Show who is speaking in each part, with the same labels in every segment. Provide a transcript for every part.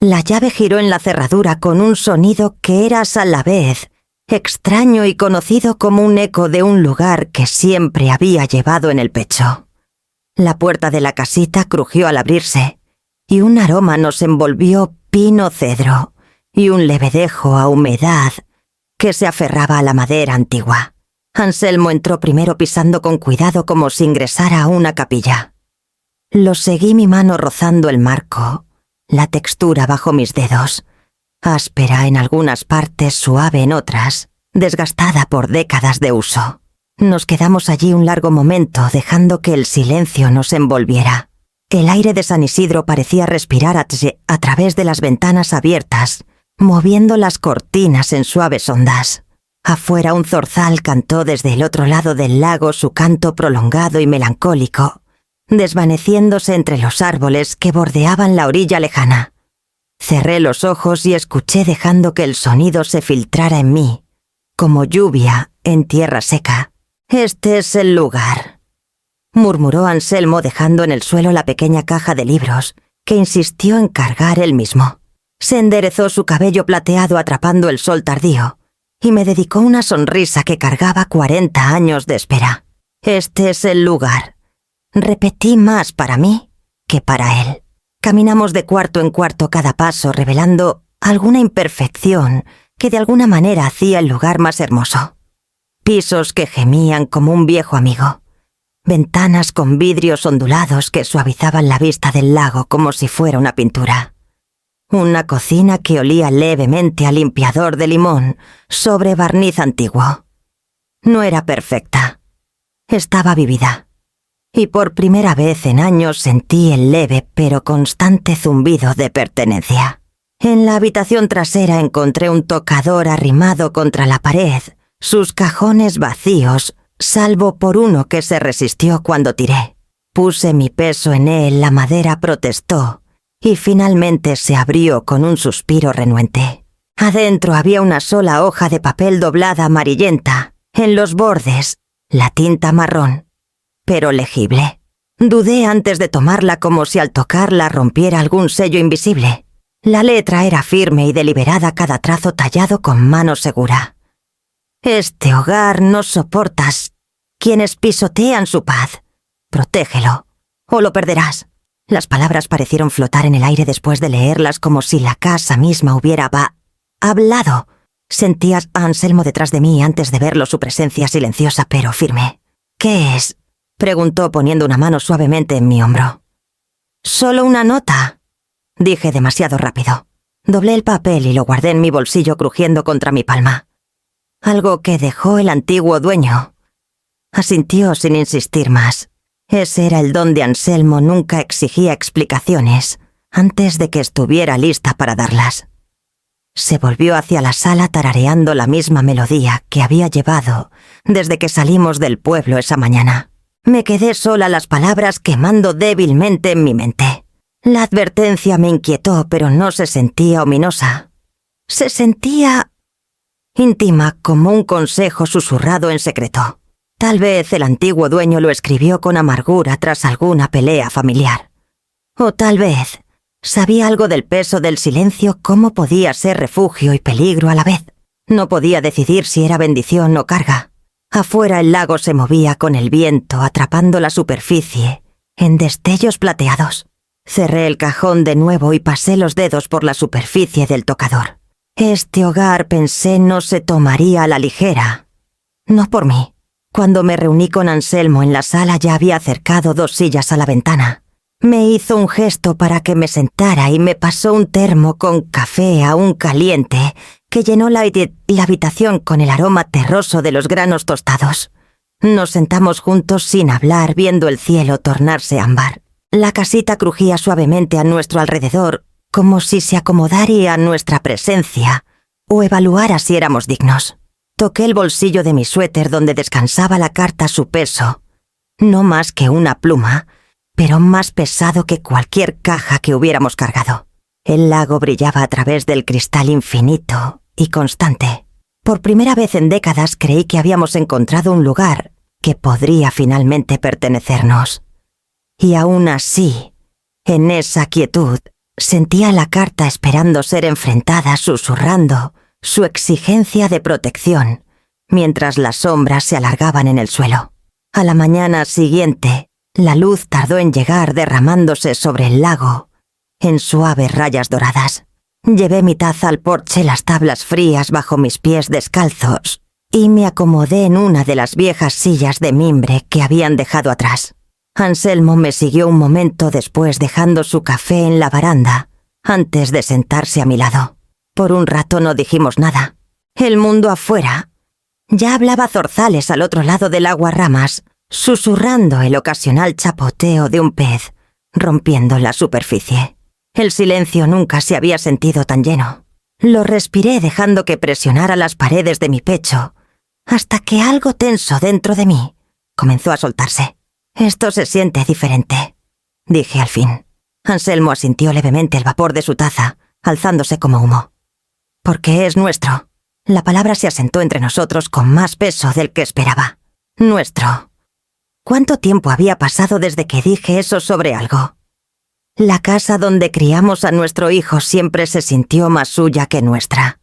Speaker 1: La llave giró en la cerradura con un sonido que era a la vez extraño y conocido como un eco de un lugar que siempre había llevado en el pecho. La puerta de la casita crujió al abrirse, y un aroma nos envolvió pino cedro y un levedejo a humedad que se aferraba a la madera antigua. Anselmo entró primero pisando con cuidado como si ingresara a una capilla. Lo seguí mi mano rozando el marco, la textura bajo mis dedos, áspera en algunas partes, suave en otras, desgastada por décadas de uso. Nos quedamos allí un largo momento, dejando que el silencio nos envolviera. El aire de San Isidro parecía respirar a través de las ventanas abiertas, moviendo las cortinas en suaves ondas. Afuera un zorzal cantó desde el otro lado del lago su canto prolongado y melancólico, desvaneciéndose entre los árboles que bordeaban la orilla lejana. Cerré los ojos y escuché dejando que el sonido se filtrara en mí, como lluvia en tierra seca. «Este es el lugar», murmuró Anselmo dejando en el suelo la pequeña caja de libros que insistió en cargar él mismo. Se enderezó su cabello plateado atrapando el sol tardío y me dedicó una sonrisa que cargaba 40 años de espera. «Este es el lugar», repetí más para mí que para él. Caminamos de cuarto en cuarto cada paso, revelando alguna imperfección que de alguna manera hacía el lugar más hermoso. Pisos que gemían como un viejo amigo. Ventanas con vidrios ondulados que suavizaban la vista del lago como si fuera una pintura. Una cocina que olía levemente a limpiador de limón sobre barniz antiguo. No era perfecta. Estaba vivida. Y por primera vez en años sentí el leve pero constante zumbido de pertenencia. En la habitación trasera encontré un tocador arrimado contra la pared, sus cajones vacíos, salvo por uno que se resistió cuando tiré. Puse mi peso en él, la madera protestó, y finalmente se abrió con un suspiro renuente. Adentro había una sola hoja de papel doblada amarillenta, en los bordes, la tinta marrón, pero legible. Dudé antes de tomarla como si al tocarla rompiera algún sello invisible. La letra era firme y deliberada, cada trazo tallado con mano segura. «Este hogar no soportas quienes pisotean su paz. Protégelo, o lo perderás». Las palabras parecieron flotar en el aire después de leerlas como si la casa misma hubiera hablado. Sentías a Anselmo detrás de mí antes de verlo, su presencia silenciosa pero firme. «¿Qué es?», preguntó poniendo una mano suavemente en mi hombro. «Solo una nota», dije demasiado rápido. Doblé el papel y lo guardé en mi bolsillo crujiendo contra mi palma. «Algo que dejó el antiguo dueño», asintió sin insistir más. Ese era el don de Anselmo, nunca exigía explicaciones antes de que estuviera lista para darlas. Se volvió hacia la sala tarareando la misma melodía que había llevado desde que salimos del pueblo esa mañana. Me quedé sola, las palabras quemando débilmente en mi mente. La advertencia me inquietó, pero no se sentía ominosa. Se sentía íntima, como un consejo susurrado en secreto. Tal vez el antiguo dueño lo escribió con amargura tras alguna pelea familiar. O tal vez sabía algo del peso del silencio, cómo podía ser refugio y peligro a la vez. No podía decidir si era bendición o carga. Afuera el lago se movía con el viento, atrapando la superficie en destellos plateados. Cerré el cajón de nuevo y pasé los dedos por la superficie del tocador. Este hogar, pensé, no se tomaría a la ligera. No por mí. Cuando me reuní con Anselmo en la sala ya había acercado 2 sillas a la ventana. Me hizo un gesto para que me sentara y me pasó un termo con café aún caliente que llenó la habitación con el aroma terroso de los granos tostados. Nos sentamos juntos sin hablar, viendo el cielo tornarse ámbar. La casita crujía suavemente a nuestro alrededor, como si se acomodara a nuestra presencia o evaluara si éramos dignos. Toqué el bolsillo de mi suéter donde descansaba la carta a su peso. No más que una pluma, pero más pesado que cualquier caja que hubiéramos cargado. El lago brillaba a través del cristal infinito y constante. Por primera vez en décadas creí que habíamos encontrado un lugar que podría finalmente pertenecernos. Y aún así, en esa quietud, Sentía la carta esperando ser enfrentada, susurrando su exigencia de protección, mientras las sombras se alargaban en el suelo. A la mañana siguiente, la luz tardó en llegar, derramándose sobre el lago en suaves rayas doradas. Llevé mi taza al porche, las tablas frías bajo mis pies descalzos, y me acomodé en una de las viejas sillas de mimbre que habían dejado atrás. Anselmo me siguió un momento después, dejando su café en la baranda, antes de sentarse a mi lado. Por un rato no dijimos nada. El mundo afuera ya hablaba zorzales al otro lado del aguarramas, susurrando el ocasional chapoteo de un pez, rompiendo la superficie. El silencio nunca se había sentido tan lleno. Lo respiré dejando que presionara las paredes de mi pecho, hasta que algo tenso dentro de mí comenzó a soltarse. «Esto se siente diferente», dije al fin. Anselmo asintió levemente el vapor de su taza, alzándose como humo. «Porque es nuestro». La palabra se asentó entre nosotros con más peso del que esperaba. «Nuestro». ¿Cuánto tiempo había pasado desde que dije eso sobre algo? La casa donde criamos a nuestro hijo siempre se sintió más suya que nuestra.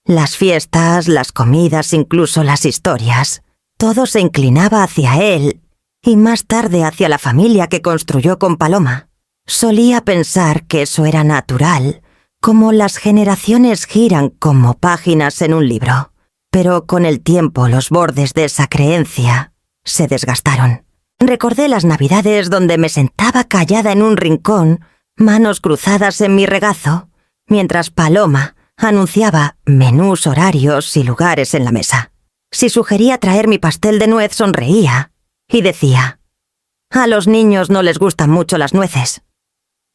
Speaker 1: Las fiestas, las comidas, incluso las historias, todo se inclinaba hacia él y más tarde hacia la familia que construyó con Paloma. Solía pensar que eso era natural, como las generaciones giran como páginas en un libro. Pero con el tiempo los bordes de esa creencia se desgastaron. Recordé las navidades donde me sentaba callada en un rincón, manos cruzadas en mi regazo, mientras Paloma anunciaba menús, horarios y lugares en la mesa. Si sugería traer mi pastel de nuez, sonreía y decía: «A los niños no les gustan mucho las nueces».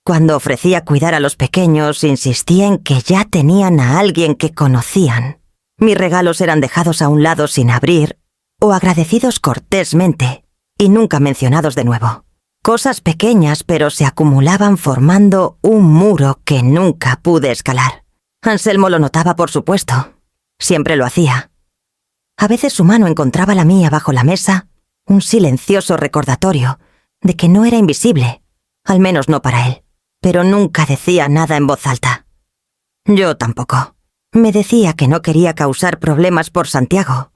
Speaker 1: Cuando ofrecía cuidar a los pequeños, insistía en que ya tenían a alguien que conocían. Mis regalos eran dejados a un lado sin abrir o agradecidos cortésmente y nunca mencionados de nuevo. Cosas pequeñas, pero se acumulaban formando un muro que nunca pude escalar. Anselmo lo notaba, por supuesto. Siempre lo hacía. A veces su mano encontraba la mía bajo la mesa, un silencioso recordatorio de que no era invisible, al menos no para él. Pero nunca decía nada en voz alta. Yo tampoco. Me decía que no quería causar problemas por Santiago.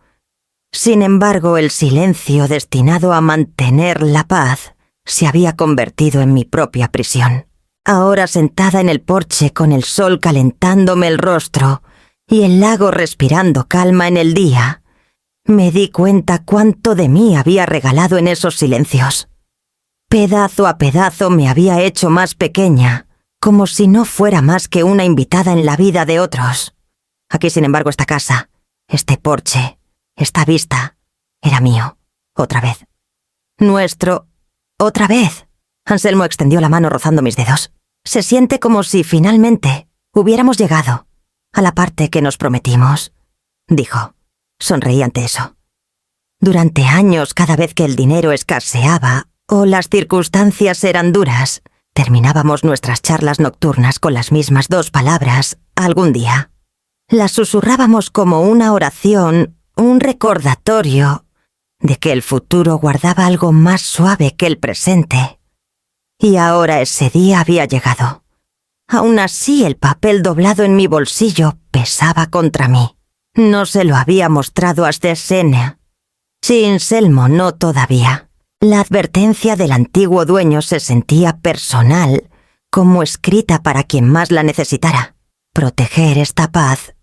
Speaker 1: Sin embargo, el silencio destinado a mantener la paz se había convertido en mi propia prisión. Ahora, sentada en el porche con el sol calentándome el rostro y el lago respirando calma en el día, me di cuenta cuánto de mí había regalado en esos silencios. Pedazo a pedazo me había hecho más pequeña, como si no fuera más que una invitada en la vida de otros. Aquí, sin embargo, esta casa, este porche, esta vista, era mío, otra vez. Nuestro, otra vez. Anselmo extendió la mano rozando mis dedos. Se siente como si finalmente hubiéramos llegado a la parte que nos prometimos, dijo. Sonreí ante eso. Durante años, cada vez que el dinero escaseaba o las circunstancias eran duras, terminábamos nuestras charlas nocturnas con las mismas dos palabras, algún día. Las susurrábamos como una oración, un recordatorio de que el futuro guardaba algo más suave que el presente. Y ahora ese día había llegado. Aún así, el papel doblado en mi bolsillo pesaba contra mí. No se lo había mostrado a Stesenia. Sin Selmo no todavía. La advertencia del antiguo dueño se sentía personal, como escrita para quien más la necesitara. Proteger esta paz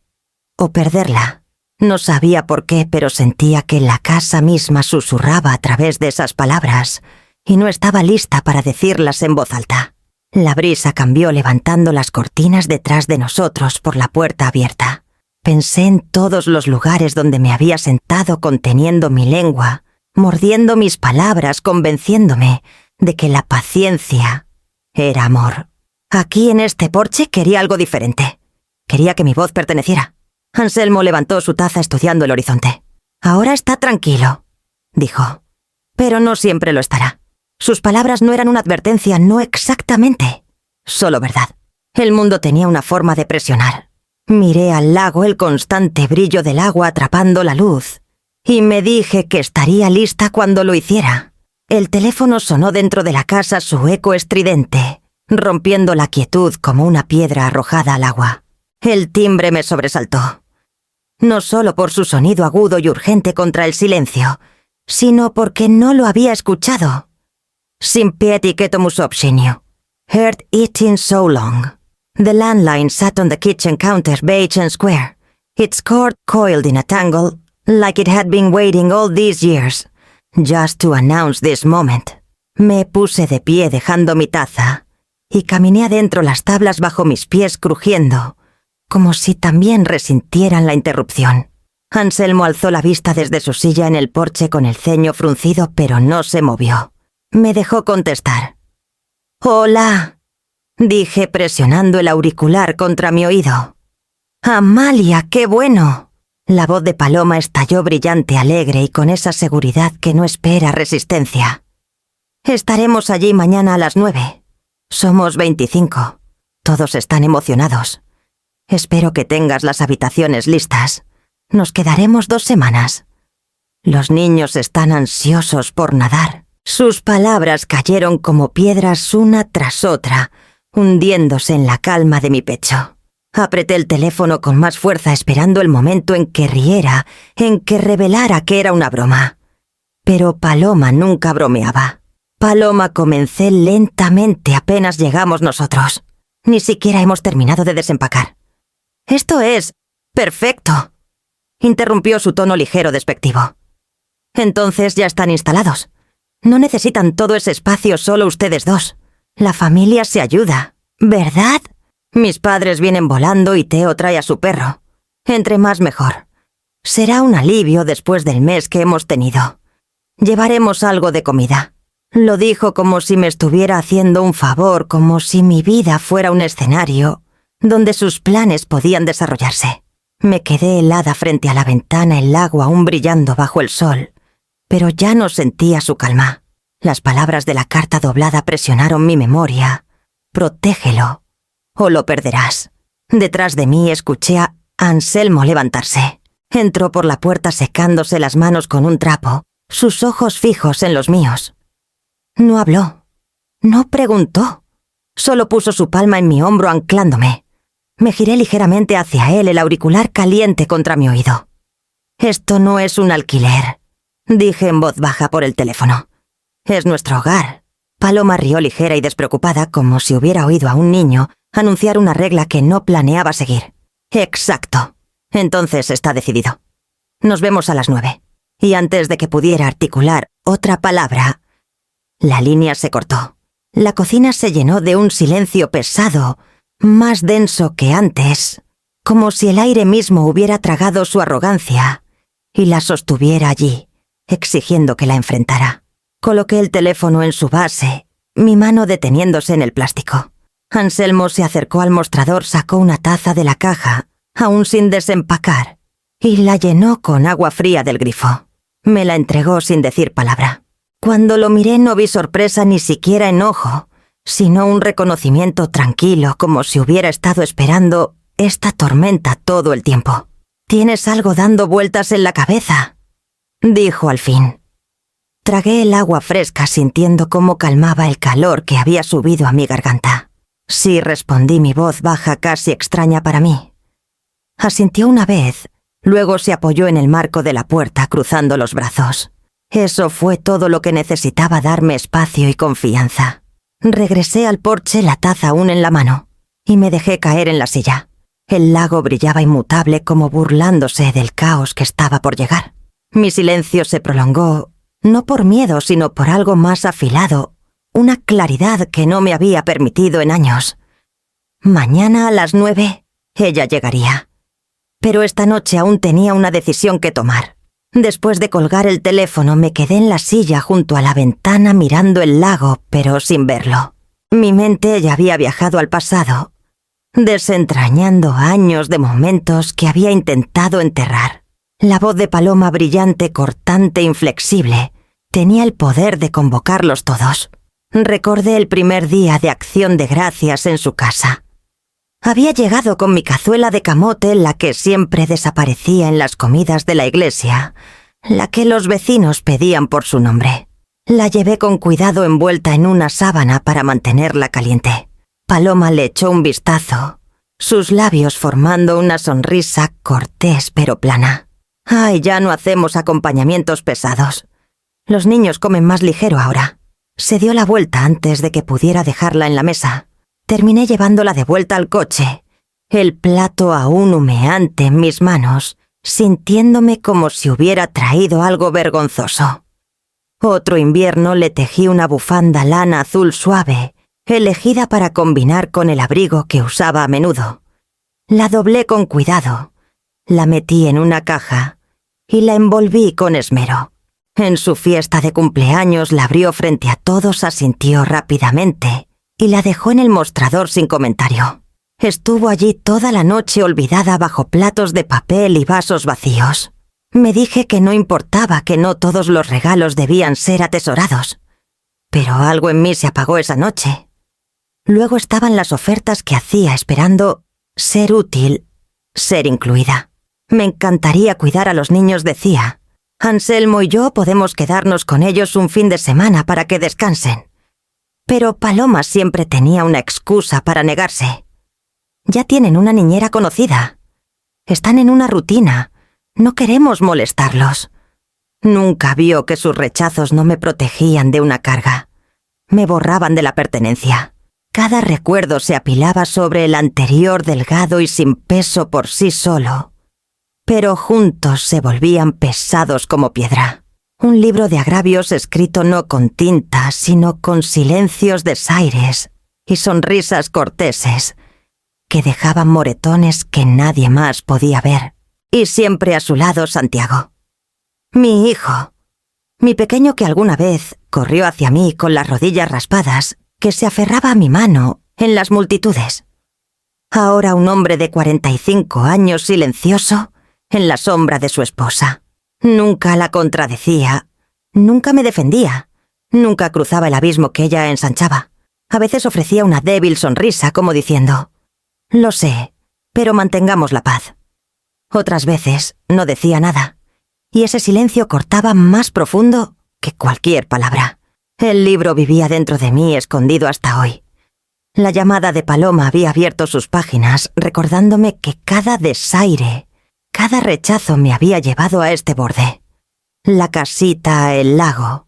Speaker 1: o perderla. No sabía por qué, pero sentía que la casa misma susurraba a través de esas palabras y no estaba lista para decirlas en voz alta. La brisa cambió levantando las cortinas detrás de nosotros por la puerta abierta. Pensé en todos los lugares donde me había sentado conteniendo mi lengua, mordiendo mis palabras, convenciéndome de que la paciencia era amor. Aquí en este porche quería algo diferente. Quería que mi voz perteneciera. Anselmo levantó su taza estudiando el horizonte. «Ahora está tranquilo», dijo. «Pero no siempre lo estará». Sus palabras no eran una advertencia, no exactamente, solo verdad. El mundo tenía una forma de presionar. Miré al lago, el constante brillo del agua atrapando la luz, y me dije que estaría lista cuando lo hiciera. El teléfono sonó dentro de la casa, su eco estridente, rompiendo la quietud como una piedra arrojada al agua. El timbre me sobresaltó. No solo por su sonido agudo y urgente contra el silencio, sino porque no lo había escuchado. Simpieti ketomusopshinio. Heard it in so long. The landline sat on the kitchen counter, beige and square, its cord coiled in a tangle, like it had been waiting all these years, just to announce this moment. Me puse de pie dejando mi taza, y caminé adentro las tablas bajo mis pies crujiendo, como si también resintieran la interrupción. Anselmo alzó la vista desde su silla en el porche con el ceño fruncido, pero no se movió. Me dejó contestar. «Hola», dije presionando el auricular contra mi oído. «Amalia, qué bueno». La voz de Paloma estalló brillante, alegre y con esa seguridad que no espera resistencia. «Estaremos allí mañana a las 9. Somos 25. Todos están emocionados. Espero que tengas las habitaciones listas. Nos quedaremos 2 semanas. Los niños están ansiosos por nadar». Sus palabras cayeron como piedras una tras otra, hundiéndose en la calma de mi pecho. Apreté el teléfono con más fuerza esperando el momento en que riera, en que revelara que era una broma. Pero Paloma nunca bromeaba. Paloma, comencé lentamente apenas llegamos nosotros. Ni siquiera hemos terminado de desempacar. «Esto es perfecto», interrumpió su tono ligero despectivo. «Entonces ya están instalados. No necesitan todo ese espacio solo ustedes 2. La familia se ayuda, ¿verdad? Mis padres vienen volando y Teo trae a su perro. Entre más mejor. Será un alivio después del mes que hemos tenido. Llevaremos algo de comida». Lo dijo como si me estuviera haciendo un favor, como si mi vida fuera un escenario donde sus planes podían desarrollarse. Me quedé helada frente a la ventana, el lago aún brillando bajo el sol, pero ya no sentía su calma. Las palabras de la carta doblada presionaron mi memoria. «Protégelo, o lo perderás». Detrás de mí escuché a Anselmo levantarse. Entró por la puerta secándose las manos con un trapo, sus ojos fijos en los míos. No habló, no preguntó, solo puso su palma en mi hombro anclándome. Me giré ligeramente hacia él, el auricular caliente contra mi oído. «Esto no es un alquiler», dije en voz baja por el teléfono. «Es nuestro hogar». Paloma rió ligera y despreocupada, como si hubiera oído a un niño anunciar una regla que no planeaba seguir. «Exacto. Entonces está decidido. Nos vemos a las 9. Y antes de que pudiera articular otra palabra, la línea se cortó. La cocina se llenó de un silencio pesado, más denso que antes, como si el aire mismo hubiera tragado su arrogancia y la sostuviera allí, exigiendo que la enfrentara. Coloqué el teléfono en su base, mi mano deteniéndose en el plástico. Anselmo se acercó al mostrador, sacó una taza de la caja, aún sin desempacar, y la llenó con agua fría del grifo. Me la entregó sin decir palabra. Cuando lo miré no vi sorpresa ni siquiera enojo, sino un reconocimiento tranquilo, como si hubiera estado esperando esta tormenta todo el tiempo. «Tienes algo dando vueltas en la cabeza», dijo al fin. Tragué el agua fresca sintiendo cómo calmaba el calor que había subido a mi garganta. «Sí», respondí, mi voz baja casi extraña para mí. Asintió una vez, luego se apoyó en el marco de la puerta cruzando los brazos. Eso fue todo lo que necesitaba darme espacio y confianza. Regresé al porche, la taza aún en la mano, y me dejé caer en la silla. El lago brillaba inmutable, como burlándose del caos que estaba por llegar. Mi silencio se prolongó, no por miedo, sino por algo más afilado, una claridad que no me había permitido en años. Mañana a las 9, ella llegaría. Pero esta noche aún tenía una decisión que tomar. Después de colgar el teléfono, me quedé en la silla junto a la ventana mirando el lago, pero sin verlo. Mi mente ya había viajado al pasado, desentrañando años de momentos que había intentado enterrar. La voz de Paloma, brillante, cortante, inflexible, tenía el poder de convocarlos todos. Recordé el primer día de Acción de Gracias en su casa. Había llegado con mi cazuela de camote, la que siempre desaparecía en las comidas de la iglesia, la que los vecinos pedían por su nombre. La llevé con cuidado envuelta en una sábana para mantenerla caliente. Paloma le echó un vistazo, sus labios formando una sonrisa cortés pero plana. Ay, ya no hacemos acompañamientos pesados. Los niños comen más ligero ahora. Se dio la vuelta antes de que pudiera dejarla en la mesa. Terminé llevándola de vuelta al coche, el plato aún humeante en mis manos, sintiéndome como si hubiera traído algo vergonzoso. Otro invierno le tejí una bufanda lana azul suave, elegida para combinar con el abrigo que usaba a menudo. La doblé con cuidado, la metí en una caja y la envolví con esmero. En su fiesta de cumpleaños la abrió frente a todos, asintió rápidamente y la dejó en el mostrador sin comentario. Estuvo allí toda la noche olvidada bajo platos de papel y vasos vacíos. Me dije que no importaba, que no todos los regalos debían ser atesorados. Pero algo en mí se apagó esa noche. Luego estaban las ofertas que hacía esperando ser útil, ser incluida. Me encantaría cuidar a los niños, decía. Anselmo y yo podemos quedarnos con ellos un fin de semana para que descansen. Pero Paloma siempre tenía una excusa para negarse. Ya tienen una niñera conocida. Están en una rutina. No queremos molestarlos. Nunca vio que sus rechazos no me protegían de una carga. Me borraban de la pertenencia. Cada recuerdo se apilaba sobre el anterior, delgado y sin peso por sí solo. Pero juntos se volvían pesados como piedra. Un libro de agravios escrito no con tinta, sino con silencios desaires y sonrisas corteses que dejaban moretones que nadie más podía ver. Y siempre a su lado Santiago. Mi hijo. Mi pequeño que alguna vez corrió hacia mí con las rodillas raspadas, que se aferraba a mi mano en las multitudes. Ahora un hombre de 45 años silencioso en la sombra de su esposa. Nunca la contradecía, nunca me defendía, nunca cruzaba el abismo que ella ensanchaba. A veces ofrecía una débil sonrisa como diciendo: «Lo sé, pero mantengamos la paz». Otras veces no decía nada, y ese silencio cortaba más profundo que cualquier palabra. El libro vivía dentro de mí, escondido hasta hoy. La llamada de Paloma había abierto sus páginas, recordándome que cada desaire, cada rechazo me había llevado a este borde. La casita, el lago,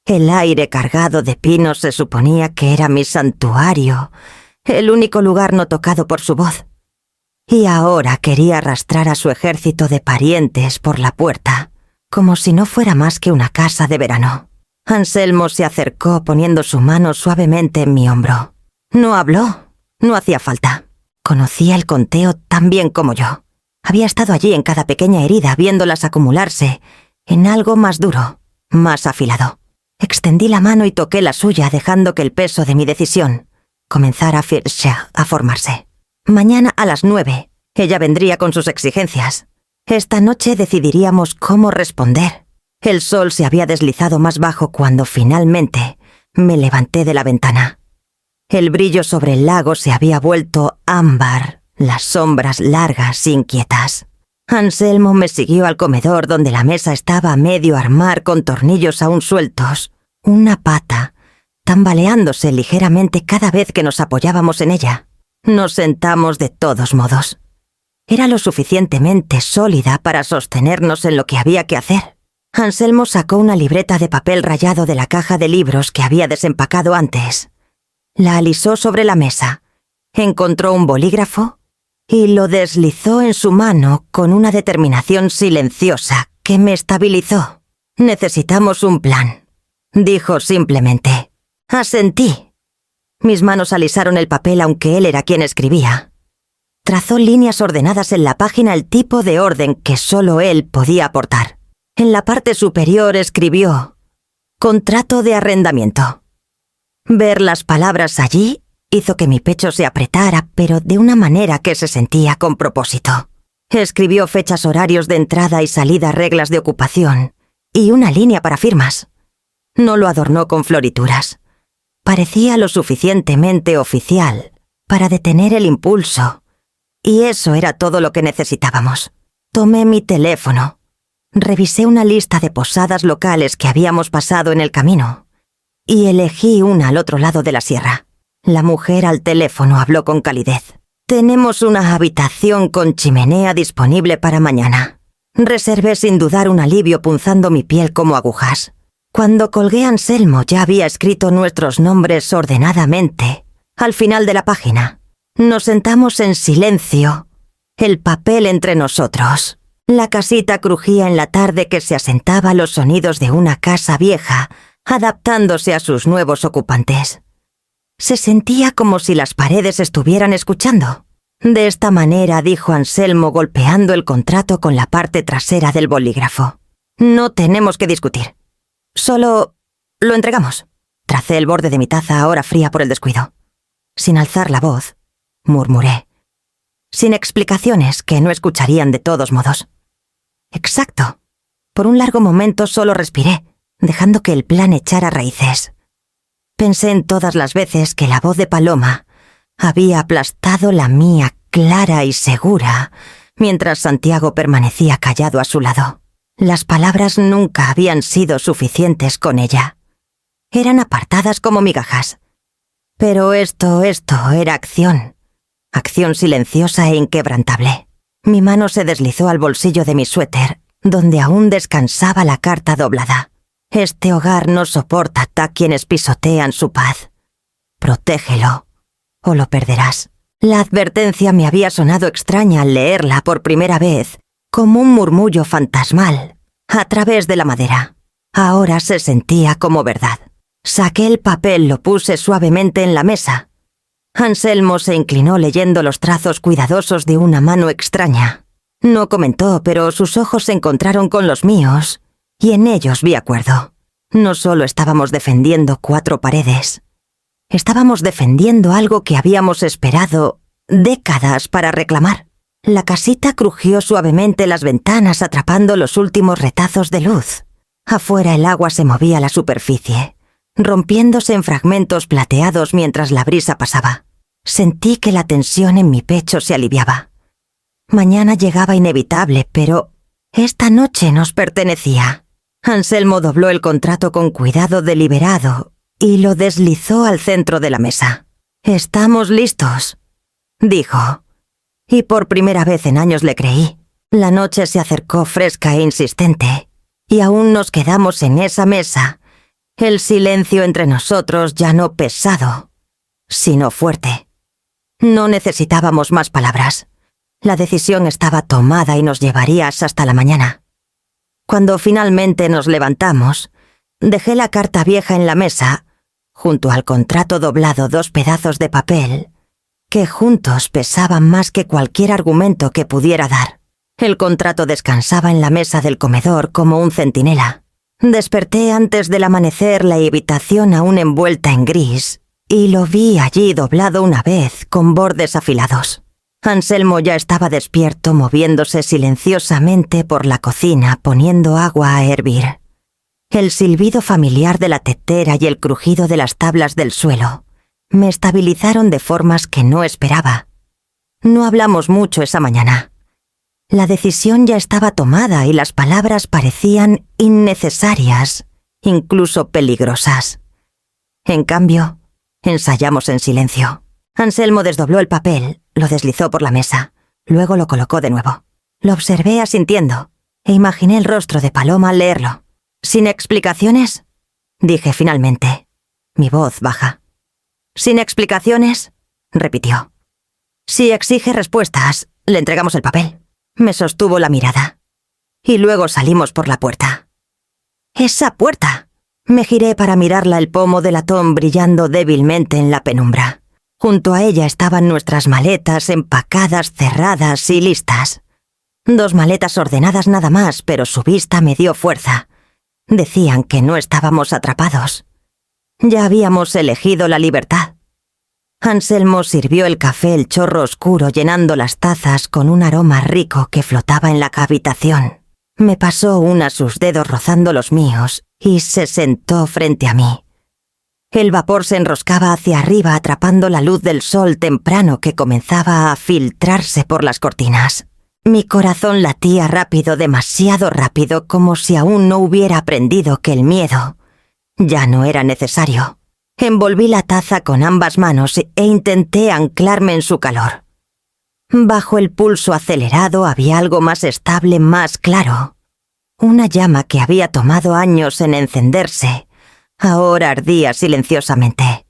Speaker 1: el aire cargado de pinos se suponía que era mi santuario, el único lugar no tocado por su voz. Y ahora quería arrastrar a su ejército de parientes por la puerta, como si no fuera más que una casa de verano. Anselmo se acercó poniendo su mano suavemente en mi hombro. No habló, no hacía falta. Conocía el conteo tan bien como yo. Había estado allí en cada pequeña herida, viéndolas acumularse en algo más duro, más afilado. Extendí la mano y toqué la suya, dejando que el peso de mi decisión comenzara a formarse. Mañana a las 9, ella vendría con sus exigencias. Esta noche decidiríamos cómo responder. El sol se había deslizado más bajo cuando finalmente me levanté de la ventana. El brillo sobre el lago se había vuelto ámbar, las sombras largas, inquietas. Anselmo me siguió al comedor, donde la mesa estaba a medio armar con tornillos aún sueltos, una pata, tambaleándose ligeramente cada vez que nos apoyábamos en ella. Nos sentamos de todos modos. Era lo suficientemente sólida para sostenernos en lo que había que hacer. Anselmo sacó una libreta de papel rayado de la caja de libros que había desempacado antes. La alisó sobre la mesa, encontró un bolígrafo y lo deslizó en su mano con una determinación silenciosa que me estabilizó. «Necesitamos un plan», dijo simplemente. Asentí. Mis manos alisaron el papel aunque él era quien escribía. Trazó líneas ordenadas en la página, el tipo de orden que solo él podía aportar. En la parte superior escribió: «Contrato de arrendamiento». Ver las palabras allí hizo que mi pecho se apretara, pero de una manera que se sentía con propósito. Escribió fechas, horarios de entrada y salida, reglas de ocupación y una línea para firmas. No lo adornó con florituras. Parecía lo suficientemente oficial para detener el impulso, y eso era todo lo que necesitábamos. Tomé mi teléfono. Revisé una lista de posadas locales que habíamos pasado en el camino y elegí una al otro lado de la sierra. La mujer al teléfono habló con calidez. «Tenemos una habitación con chimenea disponible para mañana». Reservé sin dudar un alivio punzando mi piel como agujas. Cuando colgué, Anselmo ya había escrito nuestros nombres ordenadamente al final de la página. Nos sentamos en silencio, el papel entre nosotros. La casita crujía en la tarde que se asentaba a los sonidos de una casa vieja, adaptándose a sus nuevos ocupantes. Se sentía como si las paredes estuvieran escuchando. De esta manera, dijo Anselmo golpeando el contrato con la parte trasera del bolígrafo. «No tenemos que discutir. Solo lo entregamos». Tracé el borde de mi taza ahora fría por el descuido. Sin alzar la voz, murmuré. Sin explicaciones que no escucharían de todos modos. «Exacto». Por un largo momento solo respiré, dejando que el plan echara raíces. Pensé en todas las veces que la voz de Paloma había aplastado la mía clara y segura, mientras Santiago permanecía callado a su lado. Las palabras nunca habían sido suficientes con ella. Eran apartadas como migajas. Pero esto era acción. Acción silenciosa e inquebrantable. Mi mano se deslizó al bolsillo de mi suéter, donde aún descansaba la carta doblada. «Este hogar no soporta a quienes pisotean su paz. Protégelo, o lo perderás». La advertencia me había sonado extraña al leerla por primera vez, como un murmullo fantasmal, a través de la madera. Ahora se sentía como verdad. Saqué el papel, lo puse suavemente en la mesa. Anselmo se inclinó leyendo los trazos cuidadosos de una mano extraña. No comentó, pero sus ojos se encontraron con los míos, y en ellos vi acuerdo. No solo estábamos defendiendo 4 paredes. Estábamos defendiendo algo que habíamos esperado décadas para reclamar. La casita crujió suavemente las ventanas atrapando los últimos retazos de luz. Afuera el agua se movía a la superficie, rompiéndose en fragmentos plateados mientras la brisa pasaba. Sentí que la tensión en mi pecho se aliviaba. Mañana llegaba inevitable, pero esta noche nos pertenecía. Anselmo dobló el contrato con cuidado deliberado y lo deslizó al centro de la mesa. «Estamos listos», dijo. Y por primera vez en años le creí. La noche se acercó fresca e insistente, y aún nos quedamos en esa mesa, el silencio entre nosotros ya no pesado, sino fuerte. No necesitábamos más palabras. La decisión estaba tomada y nos llevaría hasta la mañana. Cuando finalmente nos levantamos, dejé la carta vieja en la mesa, junto al contrato doblado 2 pedazos de papel, que juntos pesaban más que cualquier argumento que pudiera dar. El contrato descansaba en la mesa del comedor como un centinela. Desperté antes del amanecer, la habitación aún envuelta en gris, y lo vi allí doblado una vez, con bordes afilados. Anselmo ya estaba despierto, moviéndose silenciosamente por la cocina, poniendo agua a hervir. El silbido familiar de la tetera y el crujido de las tablas del suelo me estabilizaron de formas que no esperaba. No hablamos mucho esa mañana. La decisión ya estaba tomada y las palabras parecían innecesarias, incluso peligrosas. En cambio, ensayamos en silencio. Anselmo desdobló el papel, lo deslizó por la mesa, luego lo colocó de nuevo. Lo observé asintiendo e imaginé el rostro de Paloma al leerlo. «¿Sin explicaciones?», dije finalmente, mi voz baja. «¿Sin explicaciones?», repitió. «Si exige respuestas, le entregamos el papel». Me sostuvo la mirada. Y luego salimos por la puerta. «¡Esa puerta!». Me giré para mirarla, el pomo de latón brillando débilmente en la penumbra. Junto a ella estaban nuestras maletas empacadas, cerradas y listas. 2 maletas ordenadas nada más, pero su vista me dio fuerza. Decían que no estábamos atrapados. Ya habíamos elegido la libertad. Anselmo sirvió el café, el chorro oscuro llenando las tazas con un aroma rico que flotaba en la habitación. Me pasó una sus dedos rozando los míos y se sentó frente a mí. El vapor se enroscaba hacia arriba atrapando la luz del sol temprano que comenzaba a filtrarse por las cortinas. Mi corazón latía rápido, demasiado rápido, como si aún no hubiera aprendido que el miedo ya no era necesario. Envolví la taza con ambas manos e intenté anclarme en su calor. Bajo el pulso acelerado había algo más estable, más claro. Una llama que había tomado años en encenderse, ahora ardía silenciosamente.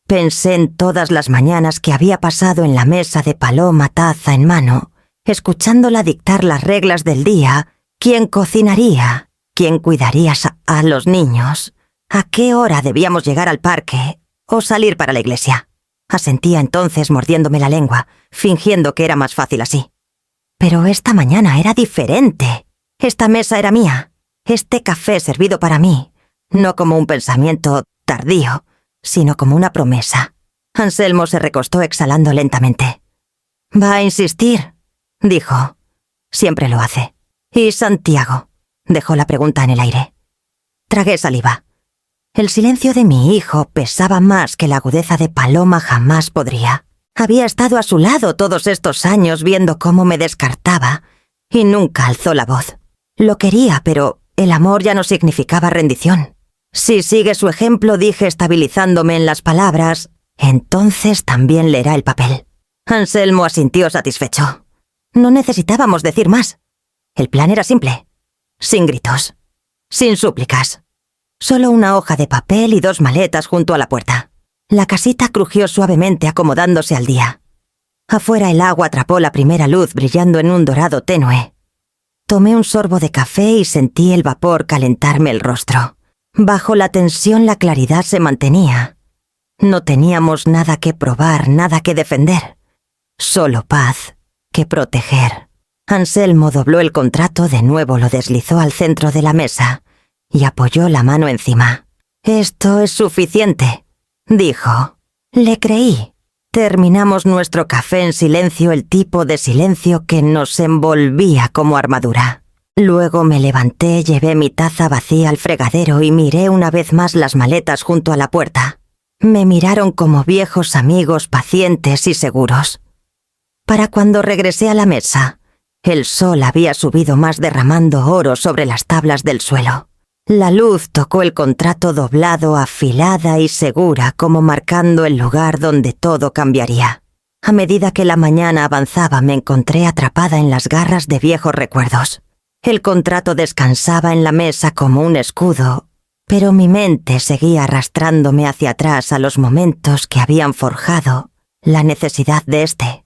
Speaker 1: Pensé en todas las mañanas que había pasado en la mesa de Paloma, taza en mano, escuchándola dictar las reglas del día, quién cocinaría, quién cuidaría a los niños, a qué hora debíamos llegar al parque o salir para la iglesia. Asentía entonces mordiéndome la lengua, fingiendo que era más fácil así. Pero esta mañana era diferente. Esta mesa era mía, este café servido para mí, no como un pensamiento tardío, sino como una promesa. Anselmo se recostó exhalando lentamente. «¿Va a insistir?», dijo. Siempre lo hace. «¿Y Santiago?», dejó la pregunta en el aire. Tragué saliva. El silencio de mi hijo pesaba más que la agudeza de Paloma jamás podría. Había estado a su lado todos estos años viendo cómo me descartaba y nunca alzó la voz. Lo quería, pero el amor ya no significaba rendición. Si sigue su ejemplo, dije estabilizándome en las palabras, entonces también leerá el papel. Anselmo asintió satisfecho. No necesitábamos decir más. El plan era simple. Sin gritos. Sin súplicas. Solo una hoja de papel y 2 maletas junto a la puerta. La casita crujió suavemente acomodándose al día. Afuera el agua atrapó la primera luz brillando en un dorado tenue. Tomé un sorbo de café y sentí el vapor calentarme el rostro. Bajo la tensión la claridad se mantenía. No teníamos nada que probar, nada que defender. Solo paz que proteger. Anselmo dobló el contrato, de nuevo lo deslizó al centro de la mesa y apoyó la mano encima. «Esto es suficiente», dijo. Le creí. Terminamos nuestro café en silencio, el tipo de silencio que nos envolvía como armadura. Luego me levanté, llevé mi taza vacía al fregadero y miré una vez más las maletas junto a la puerta. Me miraron como viejos amigos pacientes y seguros. Para cuando regresé a la mesa, el sol había subido más derramando oro sobre las tablas del suelo. La luz tocó el contrato doblado, afilada y segura, como marcando el lugar donde todo cambiaría. A medida que la mañana avanzaba, me encontré atrapada en las garras de viejos recuerdos. El contrato descansaba en la mesa como un escudo, pero mi mente seguía arrastrándome hacia atrás a los momentos que habían forjado la necesidad de este.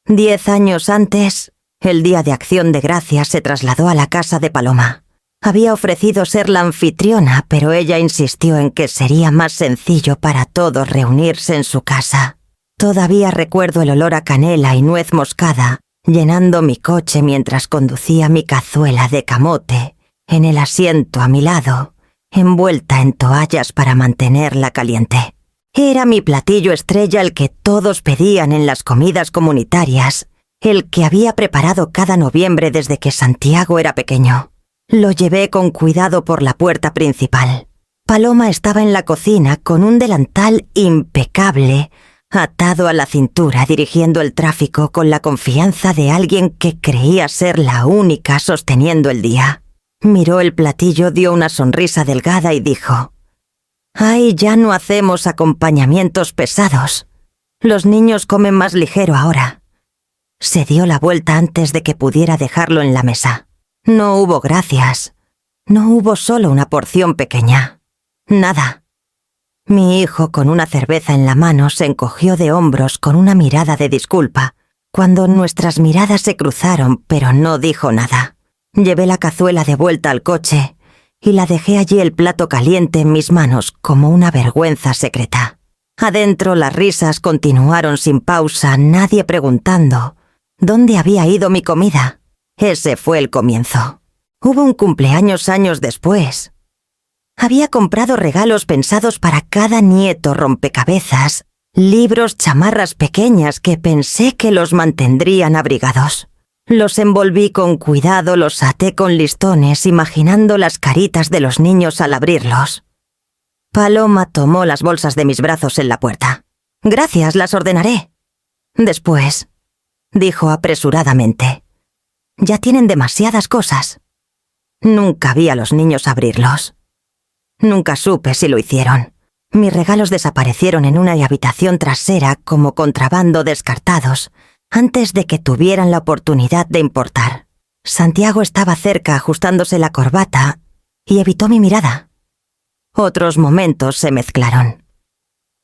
Speaker 1: 10 años antes, el día de Acción de Gracias se trasladó a la casa de Paloma. Había ofrecido ser la anfitriona, pero ella insistió en que sería más sencillo para todos reunirse en su casa. Todavía recuerdo el olor a canela y nuez moscada, llenando mi coche mientras conducía mi cazuela de camote, en el asiento a mi lado, envuelta en toallas para mantenerla caliente. Era mi platillo estrella, el que todos pedían en las comidas comunitarias, el que había preparado cada noviembre desde que Santiago era pequeño. Lo llevé con cuidado por la puerta principal. Paloma estaba en la cocina con un delantal impecable, atado a la cintura, dirigiendo el tráfico con la confianza de alguien que creía ser la única sosteniendo el día. Miró el platillo, dio una sonrisa delgada y dijo: «Ay, ya no hacemos acompañamientos pesados. Los niños comen más ligero ahora». Se dio la vuelta antes de que pudiera dejarlo en la mesa. No hubo gracias. No hubo solo una porción pequeña. Nada. Mi hijo, con una cerveza en la mano, se encogió de hombros con una mirada de disculpa, cuando nuestras miradas se cruzaron, pero no dijo nada. Llevé la cazuela de vuelta al coche y la dejé allí, el plato caliente en mis manos, como una vergüenza secreta. Adentro las risas continuaron sin pausa, nadie preguntando ¿dónde había ido mi comida? Ese fue el comienzo. Hubo un cumpleaños años después. Había comprado regalos pensados para cada nieto, rompecabezas, libros, chamarras pequeñas que pensé que los mantendrían abrigados. Los envolví con cuidado, los até con listones, imaginando las caritas de los niños al abrirlos. Paloma tomó las bolsas de mis brazos en la puerta. «Gracias, las ordenaré». «Después», dijo apresuradamente. «Ya tienen demasiadas cosas». Nunca vi a los niños abrirlos. Nunca supe si lo hicieron. Mis regalos desaparecieron en una habitación trasera como contrabando descartados antes de que tuvieran la oportunidad de importar. Santiago estaba cerca ajustándose la corbata y evitó mi mirada. Otros momentos se mezclaron.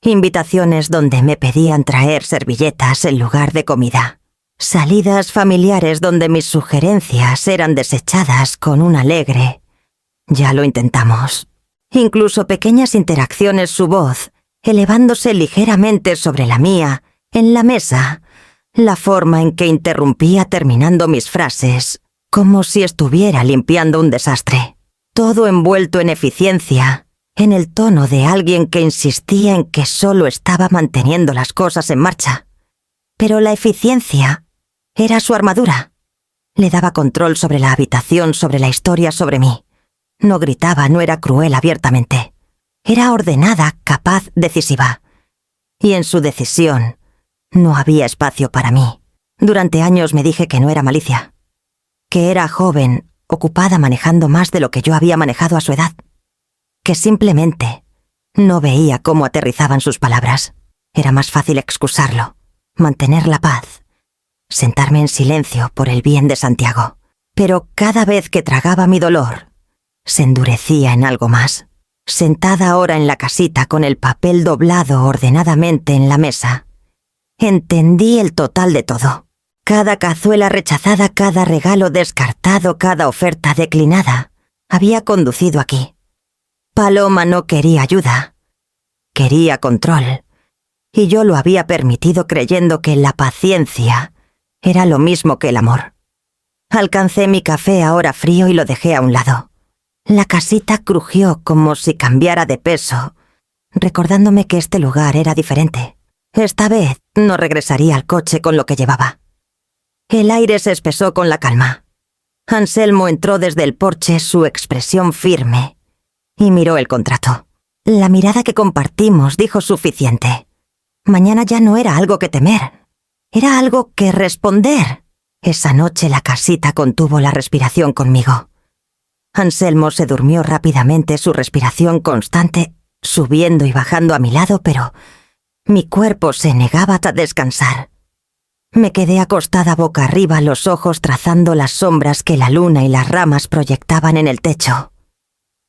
Speaker 1: Invitaciones donde me pedían traer servilletas en lugar de comida. Salidas familiares donde mis sugerencias eran desechadas con un alegre «ya lo intentamos». Incluso pequeñas interacciones, su voz, elevándose ligeramente sobre la mía, en la mesa, la forma en que interrumpía terminando mis frases, como si estuviera limpiando un desastre. Todo envuelto en eficiencia, en el tono de alguien que insistía en que solo estaba manteniendo las cosas en marcha. Pero la eficiencia era su armadura. Le daba control sobre la habitación, sobre la historia, sobre mí. No gritaba, no era cruel abiertamente. Era ordenada, capaz, decisiva. Y en su decisión no había espacio para mí. Durante años me dije que no era malicia. Que era joven, ocupada manejando más de lo que yo había manejado a su edad. Que simplemente no veía cómo aterrizaban sus palabras. Era más fácil excusarlo, mantener la paz, sentarme en silencio por el bien de Santiago. Pero cada vez que tragaba mi dolor, se endurecía en algo más. Sentada ahora en la casita con el papel doblado ordenadamente en la mesa, entendí el total de todo. Cada cazuela rechazada, cada regalo descartado, cada oferta declinada, había conducido aquí. Paloma no quería ayuda, quería control, y yo lo había permitido creyendo que la paciencia era lo mismo que el amor. Alcancé mi café ahora frío y lo dejé a un lado. La casita crujió como si cambiara de peso, recordándome que este lugar era diferente. Esta vez no regresaría al coche con lo que llevaba. El aire se espesó con la calma. Anselmo entró desde el porche, su expresión firme, y miró el contrato. La mirada que compartimos dijo suficiente. Mañana ya no era algo que temer, era algo que responder. Esa noche la casita contuvo la respiración conmigo. Anselmo se durmió rápidamente, su respiración constante, subiendo y bajando a mi lado, pero mi cuerpo se negaba a descansar. Me quedé acostada boca arriba, los ojos trazando las sombras que la luna y las ramas proyectaban en el techo.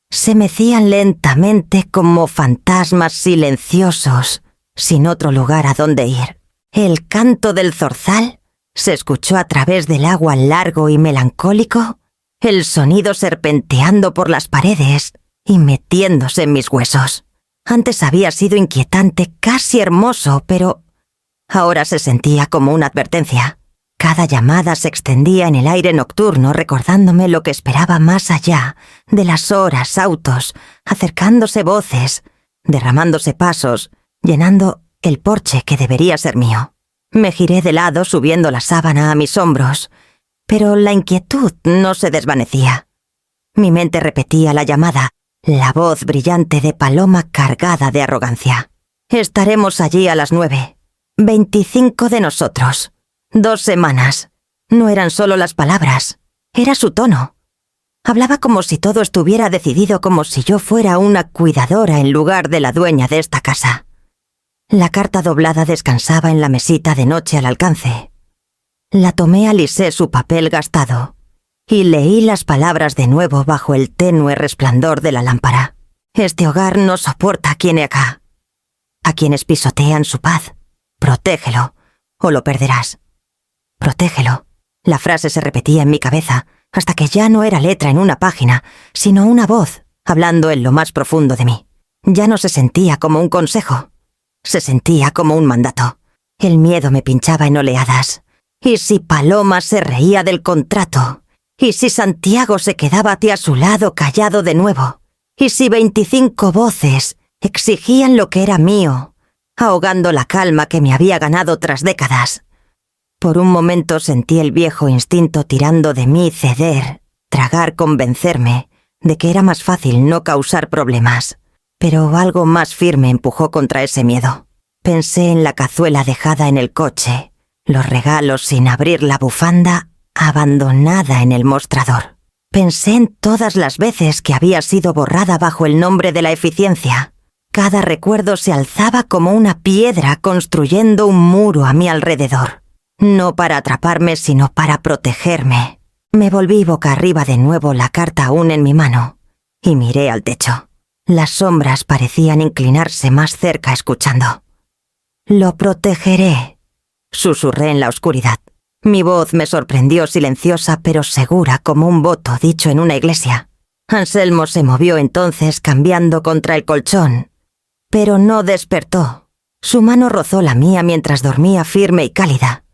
Speaker 1: Se mecían lentamente como fantasmas silenciosos, sin otro lugar a donde ir. El canto del zorzal se escuchó a través del agua largo y melancólico, el sonido serpenteando por las paredes y metiéndose en mis huesos. Antes había sido inquietante, casi hermoso, pero ahora se sentía como una advertencia. Cada llamada se extendía en el aire nocturno, recordándome lo que esperaba más allá de las horas, autos, acercándose voces, derramándose pasos, llenando el porche que debería ser mío. Me giré de lado, subiendo la sábana a mis hombros, pero la inquietud no se desvanecía. Mi mente repetía la llamada, la voz brillante de Paloma cargada de arrogancia. Estaremos allí a las 9. 25 de nosotros. 2 semanas. No eran solo las palabras, era su tono. Hablaba como si todo estuviera decidido, como si yo fuera una cuidadora en lugar de la dueña de esta casa. La carta doblada descansaba en la mesita de noche al alcance. La tomé, alisé su papel gastado y leí las palabras de nuevo bajo el tenue resplandor de la lámpara. Este hogar no soporta a quien acá. A quienes pisotean su paz. Protégelo, o lo perderás. Protégelo. La frase se repetía en mi cabeza, hasta que ya no era letra en una página, sino una voz, hablando en lo más profundo de mí. Ya no se sentía como un consejo. Se sentía como un mandato. El miedo me pinchaba en oleadas. ¿Y si Paloma se reía del contrato? ¿Y si Santiago se quedaba a su lado callado de nuevo? ¿Y si 25 voces exigían lo que era mío, ahogando la calma que me había ganado tras décadas? Por un momento sentí el viejo instinto tirando de mí, ceder, tragar, convencerme de que era más fácil no causar problemas. Pero algo más firme empujó contra ese miedo. Pensé en la cazuela dejada en el coche, los regalos sin abrir, la bufanda abandonada en el mostrador. Pensé en todas las veces que había sido borrada bajo el nombre de la eficiencia. Cada recuerdo se alzaba como una piedra construyendo un muro a mi alrededor. No para atraparme, sino para protegerme. Me volví boca arriba de nuevo, la carta aún en mi mano, y miré al techo. Las sombras parecían inclinarse más cerca escuchando. «Lo protegeré», susurré en la oscuridad. Mi voz me sorprendió, silenciosa pero segura como un voto dicho en una iglesia. Anselmo se movió entonces, cambiando contra el colchón, pero no despertó. Su mano rozó la mía mientras dormía firme y cálida.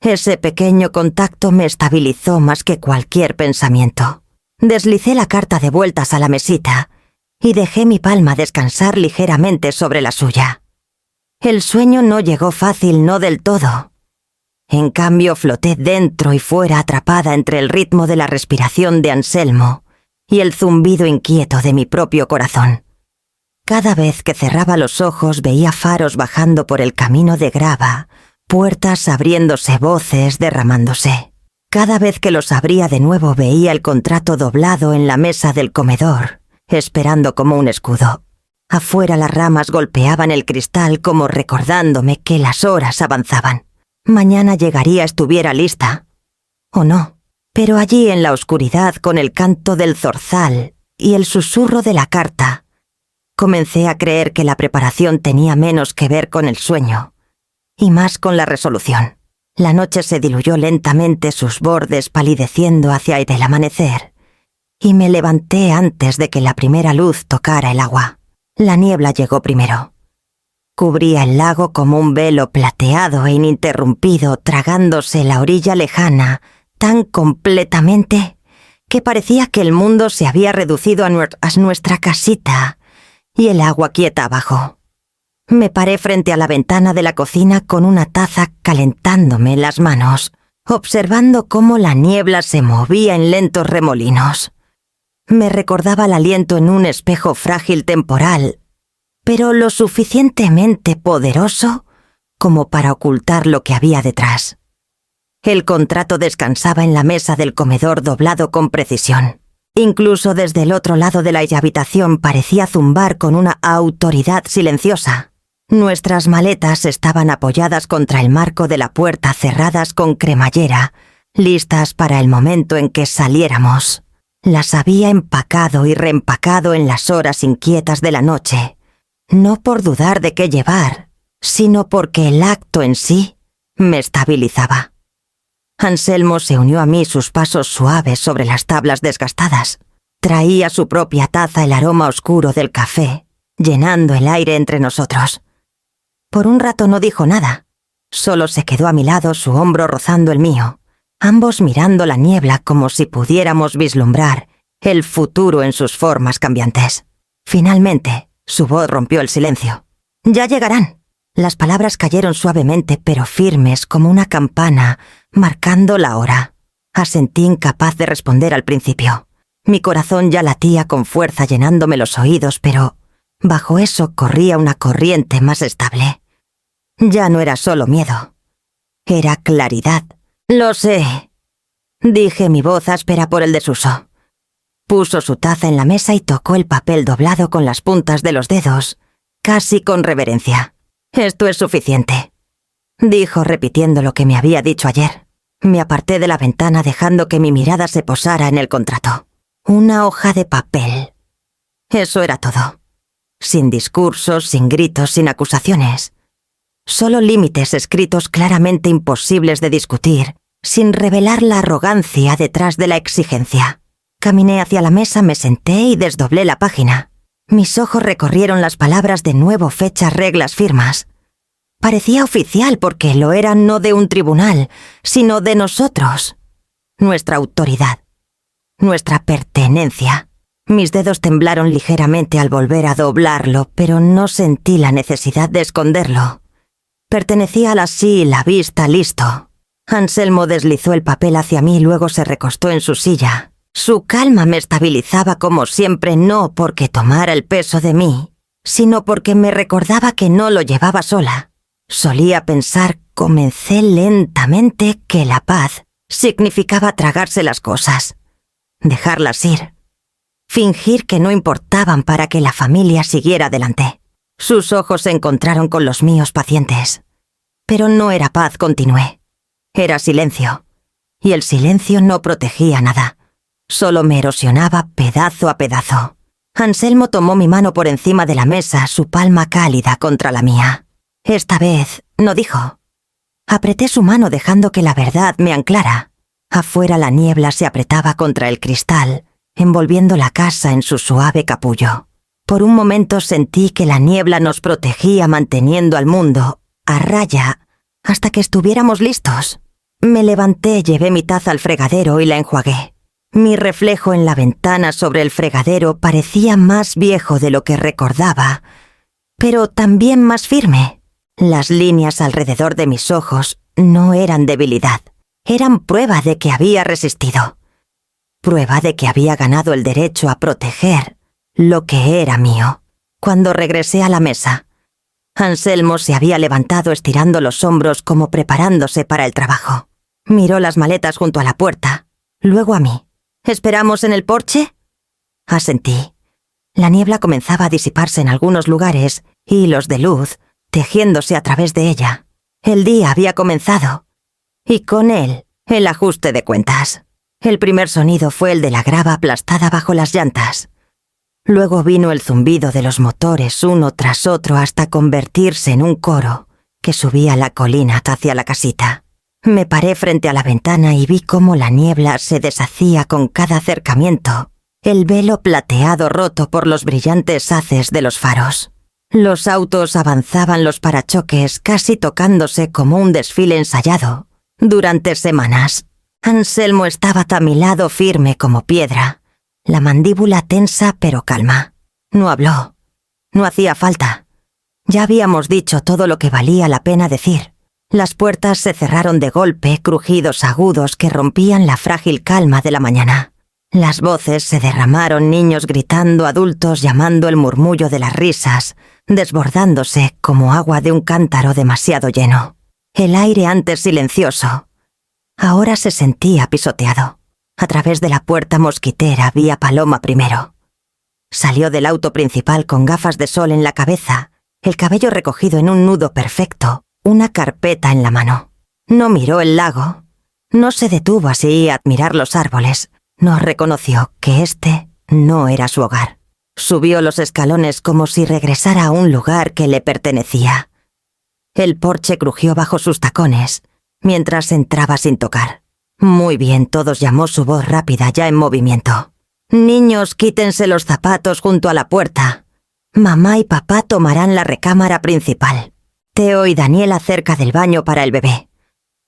Speaker 1: Ese pequeño contacto me estabilizó más que cualquier pensamiento. Deslicé la carta de vueltas a la mesita y dejé mi palma descansar ligeramente sobre la suya. El sueño no llegó fácil, no del todo. En cambio, floté dentro y fuera, atrapada entre el ritmo de la respiración de Anselmo y el zumbido inquieto de mi propio corazón. Cada vez que cerraba los ojos veía faros bajando por el camino de grava, puertas abriéndose, voces derramándose. Cada vez que los abría de nuevo veía el contrato doblado en la mesa del comedor, esperando como un escudo. Afuera las ramas golpeaban el cristal como recordándome que las horas avanzaban. Mañana llegaría, estuviera lista. O no. Pero allí en la oscuridad, con el canto del zorzal y el susurro de la carta, comencé a creer que la preparación tenía menos que ver con el sueño y más con la resolución. La noche se diluyó lentamente, sus bordes palideciendo hacia el amanecer, y me levanté antes de que la primera luz tocara el agua. La niebla llegó primero. Cubría el lago como un velo plateado e ininterrumpido, tragándose la orilla lejana tan completamente que parecía que el mundo se había reducido a nuestra casita y el agua quieta abajo. Me paré frente a la ventana de la cocina con una taza calentándome las manos, observando cómo la niebla se movía en lentos remolinos. Me recordaba el aliento en un espejo frágil temporal, pero lo suficientemente poderoso como para ocultar lo que había detrás. El contrato descansaba en la mesa del comedor doblado con precisión. Incluso desde el otro lado de la habitación parecía zumbar con una autoridad silenciosa. Nuestras maletas estaban apoyadas contra el marco de la puerta, cerradas con cremallera, listas para el momento en que saliéramos. Las había empacado y reempacado en las horas inquietas de la noche, no por dudar de qué llevar, sino porque el acto en sí me estabilizaba. Anselmo se unió a mí, sus pasos suaves sobre las tablas desgastadas. Traía su propia taza, el aroma oscuro del café, llenando el aire entre nosotros. Por un rato no dijo nada, solo se quedó a mi lado, su hombro rozando el mío, ambos mirando la niebla como si pudiéramos vislumbrar el futuro en sus formas cambiantes. Finalmente, su voz rompió el silencio. «Ya llegarán». Las palabras cayeron suavemente pero firmes como una campana, marcando la hora. Asentí, incapaz de responder al principio. Mi corazón ya latía con fuerza, llenándome los oídos, pero bajo eso corría una corriente más estable. Ya no era solo miedo. Era claridad. «Lo sé», dije, mi voz áspera por el desuso. Puso su taza en la mesa y tocó el papel doblado con las puntas de los dedos, casi con reverencia. «Esto es suficiente», dijo, repitiendo lo que me había dicho ayer. Me aparté de la ventana dejando que mi mirada se posara en el contrato. Una hoja de papel. Eso era todo. Sin discursos, sin gritos, sin acusaciones. Solo límites escritos claramente imposibles de discutir, sin revelar la arrogancia detrás de la exigencia. Caminé hacia la mesa, me senté y desdoblé la página. Mis ojos recorrieron las palabras de nuevo, fechas, reglas, firmas. Parecía oficial porque lo era, no de un tribunal, sino de nosotros. Nuestra autoridad. Nuestra pertenencia. Mis dedos temblaron ligeramente al volver a doblarlo, pero no sentí la necesidad de esconderlo. Pertenecía a la sí, la vista, listo. Anselmo deslizó el papel hacia mí y luego se recostó en su silla. Su calma me estabilizaba como siempre, no porque tomara el peso de mí, sino porque me recordaba que no lo llevaba sola. Solía pensar, comencé lentamente, que la paz significaba tragarse las cosas, dejarlas ir, fingir que no importaban para que la familia siguiera adelante. Sus ojos se encontraron con los míos pacientes. Pero no era paz, continué. Era silencio. Y el silencio no protegía nada. Solo me erosionaba pedazo a pedazo. Anselmo tomó mi mano por encima de la mesa, su palma cálida contra la mía. Esta vez no dijo. Apreté su mano dejando que la verdad me anclara. Afuera la niebla se apretaba contra el cristal, envolviendo la casa en su suave capullo. Por un momento sentí que la niebla nos protegía manteniendo al mundo a raya hasta que estuviéramos listos. Me levanté, llevé mi taza al fregadero y la enjuagué. Mi reflejo en la ventana sobre el fregadero parecía más viejo de lo que recordaba, pero también más firme. Las líneas alrededor de mis ojos no eran debilidad, eran prueba de que había resistido. Prueba de que había ganado el derecho a proteger lo que era mío. Cuando regresé a la mesa, Anselmo se había levantado estirando los hombros como preparándose para el trabajo. Miró las maletas junto a la puerta, luego a mí. ¿Esperamos en el porche? Asentí. La niebla comenzaba a disiparse en algunos lugares, hilos de luz tejiéndose a través de ella. El día había comenzado. Y con él, el ajuste de cuentas. El primer sonido fue el de la grava aplastada bajo las llantas. Luego vino el zumbido de los motores uno tras otro hasta convertirse en un coro que subía la colina hacia la casita. Me paré frente a la ventana y vi cómo la niebla se deshacía con cada acercamiento, el velo plateado roto por los brillantes haces de los faros. Los autos avanzaban los parachoques casi tocándose como un desfile ensayado. Durante semanas, Anselmo estaba a mi lado firme como piedra, la mandíbula tensa pero calma. No habló. No hacía falta. Ya habíamos dicho todo lo que valía la pena decir. Las puertas se cerraron de golpe, crujidos agudos que rompían la frágil calma de la mañana. Las voces se derramaron, niños gritando, adultos llamando, el murmullo de las risas, desbordándose como agua de un cántaro demasiado lleno. El aire antes silencioso, ahora se sentía pisoteado. A través de la puerta mosquitera vi a Paloma primero. Salió del auto principal con gafas de sol en la cabeza, el cabello recogido en un nudo perfecto, una carpeta en la mano. No miró el lago, no se detuvo así a admirar los árboles, no reconoció que este no era su hogar. Subió los escalones como si regresara a un lugar que le pertenecía. El porche crujió bajo sus tacones, mientras entraba sin tocar. Muy bien, todos, llamó su voz rápida ya en movimiento. Niños, quítense los zapatos junto a la puerta. Mamá y papá tomarán la recámara principal. Teo y Daniela cerca del baño para el bebé.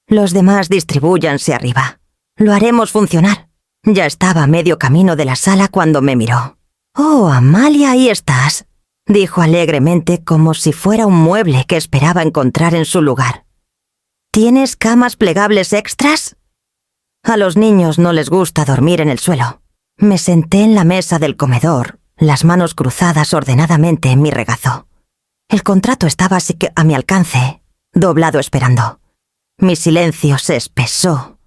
Speaker 1: Los demás distribúyanse arriba. Lo haremos funcionar. Ya estaba a medio camino de la sala cuando me miró. «Oh, Amalia, ahí estás», dijo alegremente como si fuera un mueble que esperaba encontrar en su lugar. «¿Tienes camas plegables extras?» A los niños no les gusta dormir en el suelo. Me senté en la mesa del comedor, las manos cruzadas ordenadamente en mi regazo. El contrato estaba así que a mi alcance, doblado esperando. Mi silencio se espesó.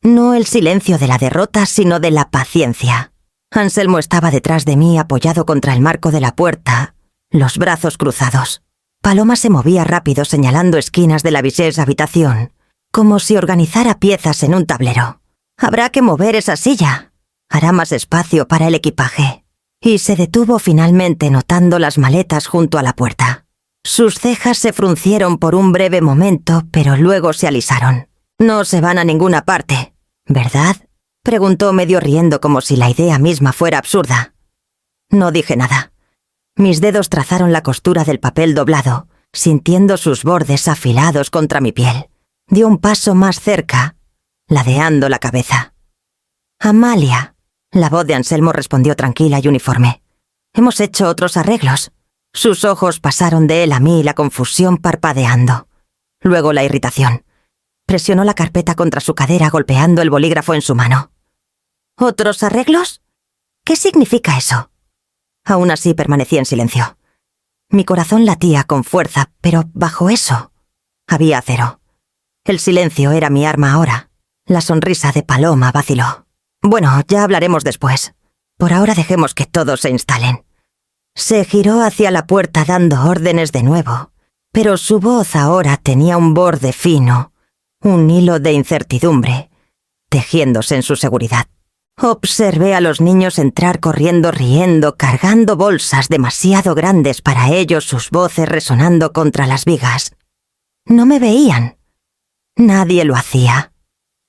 Speaker 1: No el silencio de la derrota, sino de la paciencia. Anselmo estaba detrás de mí apoyado contra el marco de la puerta, los brazos cruzados. Paloma se movía rápido señalando esquinas de la bisees habitación, como si organizara piezas en un tablero. «Habrá que mover esa silla. Hará más espacio para el equipaje». Y se detuvo finalmente notando las maletas junto a la puerta. Sus cejas se fruncieron por un breve momento, pero luego se alisaron. «No se van a ninguna parte, ¿verdad?», preguntó medio riendo como si la idea misma fuera absurda. No dije nada. Mis dedos trazaron la costura del papel doblado, sintiendo sus bordes afilados contra mi piel. Dio un paso más cerca, ladeando la cabeza. «Amalia», la voz de Anselmo respondió tranquila y uniforme. «Hemos hecho otros arreglos». Sus ojos pasaron de él a mí, la confusión parpadeando. Luego la irritación. Presionó la carpeta contra su cadera golpeando el bolígrafo en su mano. «¿Otros arreglos? ¿Qué significa eso?» Aún así permanecí en silencio. Mi corazón latía con fuerza, pero bajo eso había acero. El silencio era mi arma ahora. La sonrisa de Paloma vaciló. «Bueno, ya hablaremos después. Por ahora dejemos que todos se instalen». Se giró hacia la puerta dando órdenes de nuevo, pero su voz ahora tenía un borde fino, un hilo de incertidumbre, tejiéndose en su seguridad. Observé a los niños entrar corriendo riendo, cargando bolsas demasiado grandes para ellos, sus voces resonando contra las vigas. No me veían. Nadie lo hacía.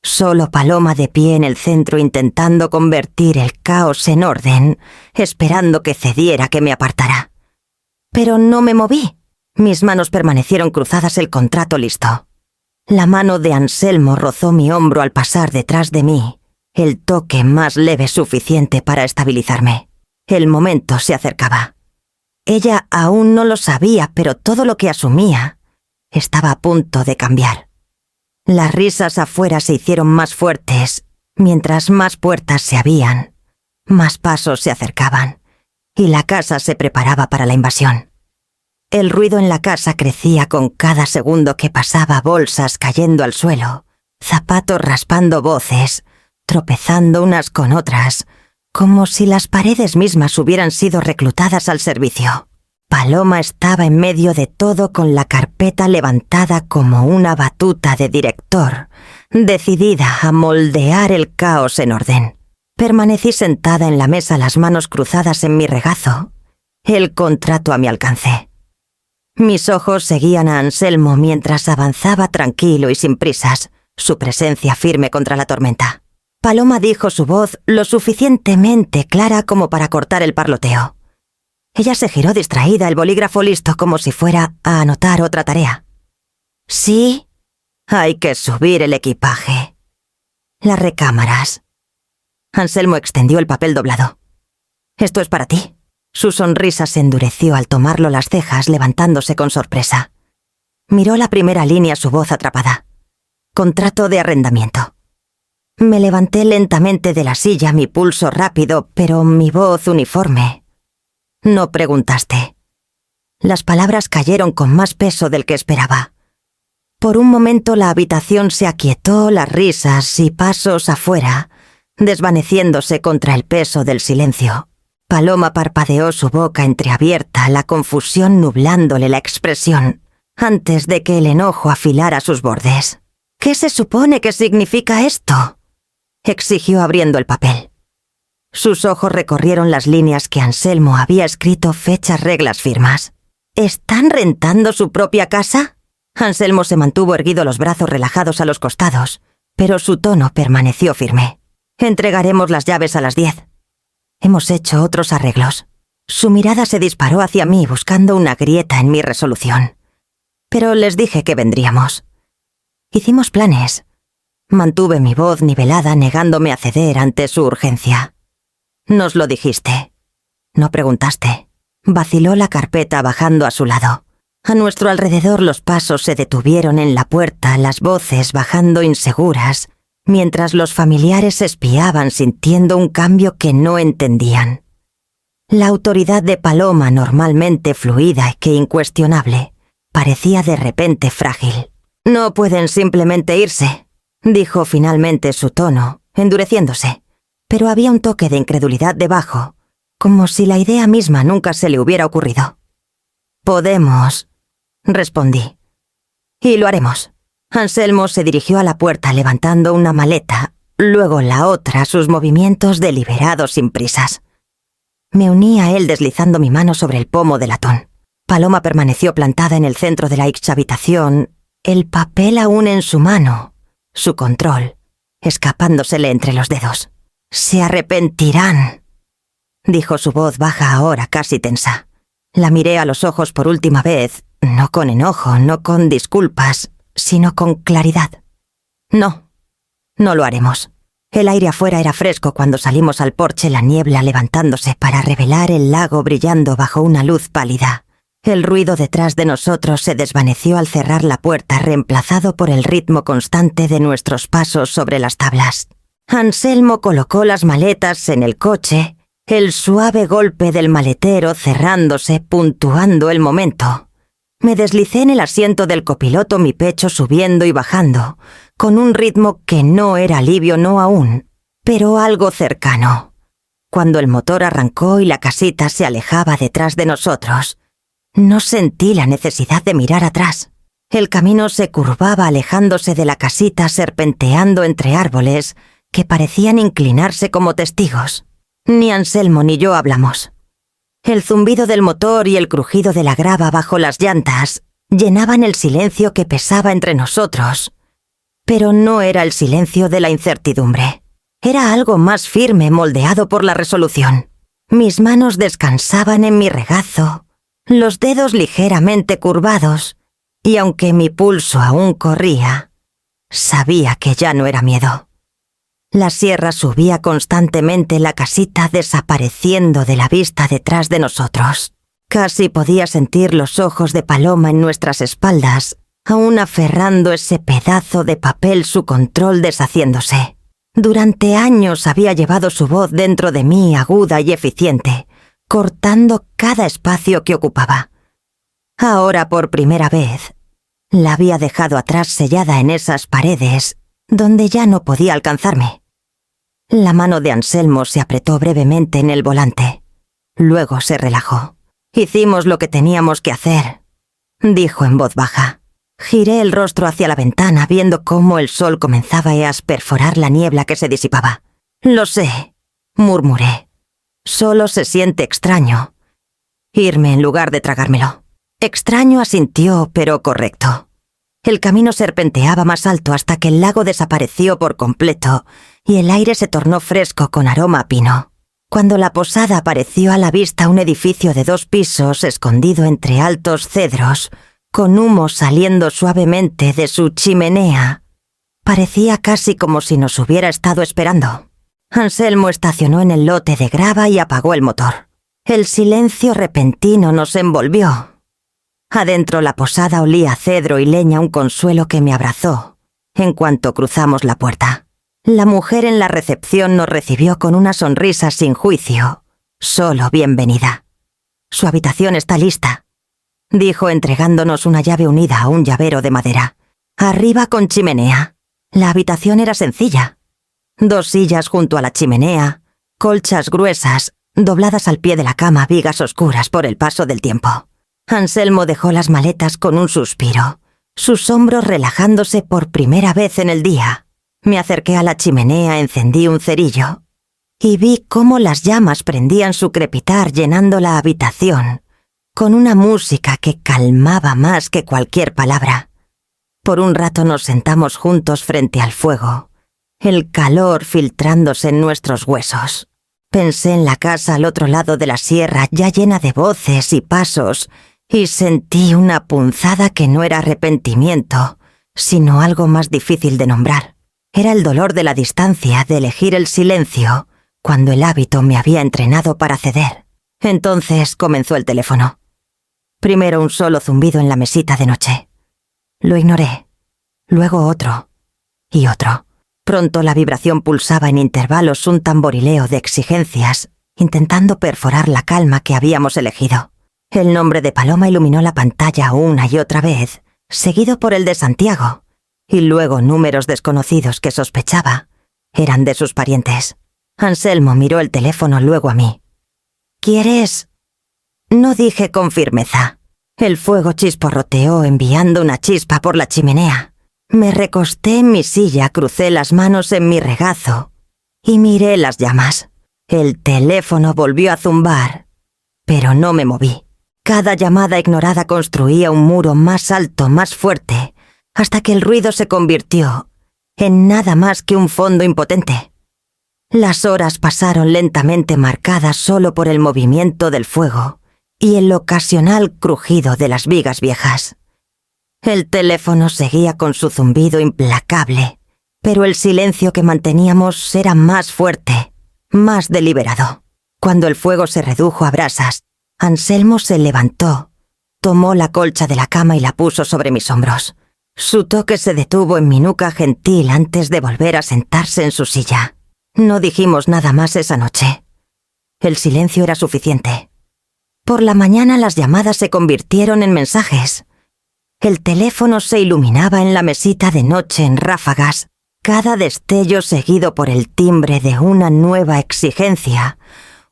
Speaker 1: Solo Paloma de pie en el centro intentando convertir el caos en orden, esperando que cediera, que me apartara. Pero no me moví. Mis manos permanecieron cruzadas, el contrato listo. La mano de Anselmo rozó mi hombro al pasar detrás de mí, el toque más leve suficiente para estabilizarme. El momento se acercaba. Ella aún no lo sabía, pero todo lo que asumía estaba a punto de cambiar. Las risas afuera se hicieron más fuertes, mientras más puertas se abrían, más pasos se acercaban, y la casa se preparaba para la invasión. El ruido en la casa crecía con cada segundo que pasaba, bolsas cayendo al suelo, zapatos raspando voces, tropezando unas con otras, como si las paredes mismas hubieran sido reclutadas al servicio. Paloma estaba en medio de todo con la carpeta levantada como una batuta de director, decidida a moldear el caos en orden. Permanecí sentada en la mesa, las manos cruzadas en mi regazo, el contrato a mi alcance. Mis ojos seguían a Anselmo mientras avanzaba tranquilo y sin prisas, su presencia firme contra la tormenta. Paloma dijo su voz lo suficientemente clara como para cortar el parloteo. Ella se giró distraída, el bolígrafo listo como si fuera a anotar otra tarea. Sí, hay que subir el equipaje. Las recámaras. Anselmo extendió el papel doblado. Esto es para ti. Su sonrisa se endureció al tomarlo, las cejas levantándose con sorpresa. Miró la primera línea, su voz atrapada. Contrato de arrendamiento. Me levanté lentamente de la silla, mi pulso rápido, pero mi voz uniforme. No preguntaste. Las palabras cayeron con más peso del que esperaba. Por un momento la habitación se aquietó, las risas y pasos afuera, desvaneciéndose contra el peso del silencio. Paloma parpadeó, su boca entreabierta, la confusión nublándole la expresión, antes de que el enojo afilara sus bordes. ¿Qué se supone que significa esto?, exigió abriendo el papel. Sus ojos recorrieron las líneas que Anselmo había escrito, fechas, reglas, firmas. ¿Están rentando su propia casa? Anselmo se mantuvo erguido, los brazos relajados a los costados, pero su tono permaneció firme. Entregaremos las llaves a las 10. Hemos hecho otros arreglos. Su mirada se disparó hacia mí buscando una grieta en mi resolución. Pero les dije que vendríamos. Hicimos planes. Mantuve mi voz nivelada, negándome a ceder ante su urgencia. Nos lo dijiste. No preguntaste. Vaciló la carpeta bajando a su lado. A nuestro alrededor los pasos se detuvieron en la puerta, las voces bajando inseguras, mientras los familiares espiaban sintiendo un cambio que no entendían. La autoridad de Paloma, normalmente fluida e incuestionable, parecía de repente frágil. No pueden simplemente irse, dijo finalmente, su tono endureciéndose. Pero había un toque de incredulidad debajo, como si la idea misma nunca se le hubiera ocurrido. Podemos, respondí. Y lo haremos. Anselmo se dirigió a la puerta levantando una maleta, luego la otra, sus movimientos deliberados sin prisas. Me uní a él deslizando mi mano sobre el pomo de latón. Paloma permaneció plantada en el centro de la habitación, el papel aún en su mano, su control, escapándosele entre los dedos. «Se arrepentirán», dijo su voz baja ahora casi tensa. La miré a los ojos por última vez, no con enojo, no con disculpas, sino con claridad. No, no lo haremos. El aire afuera era fresco cuando salimos al porche, la niebla levantándose para revelar el lago brillando bajo una luz pálida. El ruido detrás de nosotros se desvaneció al cerrar la puerta, reemplazado por el ritmo constante de nuestros pasos sobre las tablas. Anselmo colocó las maletas en el coche, el suave golpe del maletero cerrándose, puntuando el momento. Me deslicé en el asiento del copiloto, mi pecho subiendo y bajando, con un ritmo que no era alivio, no aún, pero algo cercano. Cuando el motor arrancó y la casita se alejaba detrás de nosotros, no sentí la necesidad de mirar atrás. El camino se curvaba alejándose de la casita, serpenteando entre árboles que parecían inclinarse como testigos. Ni Anselmo ni yo hablamos. El zumbido del motor y el crujido de la grava bajo las llantas llenaban el silencio que pesaba entre nosotros. Pero no era el silencio de la incertidumbre. Era algo más firme, moldeado por la resolución. Mis manos descansaban en mi regazo, los dedos ligeramente curvados, y aunque mi pulso aún corría, sabía que ya no era miedo. La sierra subía constantemente, la casita desapareciendo de la vista detrás de nosotros. Casi podía sentir los ojos de Paloma en nuestras espaldas, aún aferrando ese pedazo de papel, su control deshaciéndose. Durante años había llevado su voz dentro de mí, aguda y eficiente, cortando cada espacio que ocupaba. Ahora, por primera vez, la había dejado atrás, sellada en esas paredes, donde ya no podía alcanzarme. La mano de Anselmo se apretó brevemente en el volante. Luego se relajó. «Hicimos lo que teníamos que hacer», dijo en voz baja. Giré el rostro hacia la ventana, viendo cómo el sol comenzaba a perforar la niebla que se disipaba. «Lo sé», murmuré. «Solo se siente extraño. Irme en lugar de tragármelo». Extraño, asintió, pero correcto. El camino serpenteaba más alto hasta que el lago desapareció por completo y el aire se tornó fresco con aroma a pino. Cuando la posada apareció a la vista, un edificio de 2 pisos escondido entre altos cedros, con humo saliendo suavemente de su chimenea. Parecía casi como si nos hubiera estado esperando. Anselmo estacionó en el lote de grava y apagó el motor. El silencio repentino nos envolvió. Adentro la posada olía a cedro y leña, un consuelo que me abrazó en cuanto cruzamos la puerta. La mujer en la recepción nos recibió con una sonrisa sin juicio, solo bienvenida. «Su habitación está lista», dijo entregándonos una llave unida a un llavero de madera. «Arriba con chimenea». La habitación era sencilla. 2 sillas junto a la chimenea, colchas gruesas, dobladas al pie de la cama, vigas oscuras por el paso del tiempo. Anselmo dejó las maletas con un suspiro, sus hombros relajándose por primera vez en el día. Me acerqué a la chimenea, encendí un cerillo y vi cómo las llamas prendían su crepitar, llenando la habitación, con una música que calmaba más que cualquier palabra. Por un rato nos sentamos juntos frente al fuego, el calor filtrándose en nuestros huesos. Pensé en la casa al otro lado de la sierra, ya llena de voces y pasos, y sentí una punzada que no era arrepentimiento, sino algo más difícil de nombrar. Era el dolor de la distancia, de elegir el silencio, cuando el hábito me había entrenado para ceder. Entonces comenzó el teléfono. Primero un solo zumbido en la mesita de noche. Lo ignoré. Luego otro. Y otro. Pronto la vibración pulsaba en intervalos, un tamborileo de exigencias, intentando perforar la calma que habíamos elegido. El nombre de Paloma iluminó la pantalla una y otra vez, seguido por el de Santiago, y luego números desconocidos que sospechaba eran de sus parientes. Anselmo miró el teléfono, luego a mí. «¿Quieres?», no dije con firmeza. El fuego chisporroteó, enviando una chispa por la chimenea. Me recosté en mi silla, crucé las manos en mi regazo y miré las llamas. El teléfono volvió a zumbar, pero no me moví. Cada llamada ignorada construía un muro más alto, más fuerte, hasta que el ruido se convirtió en nada más que un fondo impotente. Las horas pasaron lentamente, marcadas solo por el movimiento del fuego y el ocasional crujido de las vigas viejas. El teléfono seguía con su zumbido implacable, pero el silencio que manteníamos era más fuerte, más deliberado. Cuando el fuego se redujo a brasas, Anselmo se levantó, tomó la colcha de la cama y la puso sobre mis hombros. Su toque se detuvo en mi nuca gentil antes de volver a sentarse en su silla. No dijimos nada más esa noche. El silencio era suficiente. Por la mañana las llamadas se convirtieron en mensajes. El teléfono se iluminaba en la mesita de noche en ráfagas, cada destello seguido por el timbre de una nueva exigencia,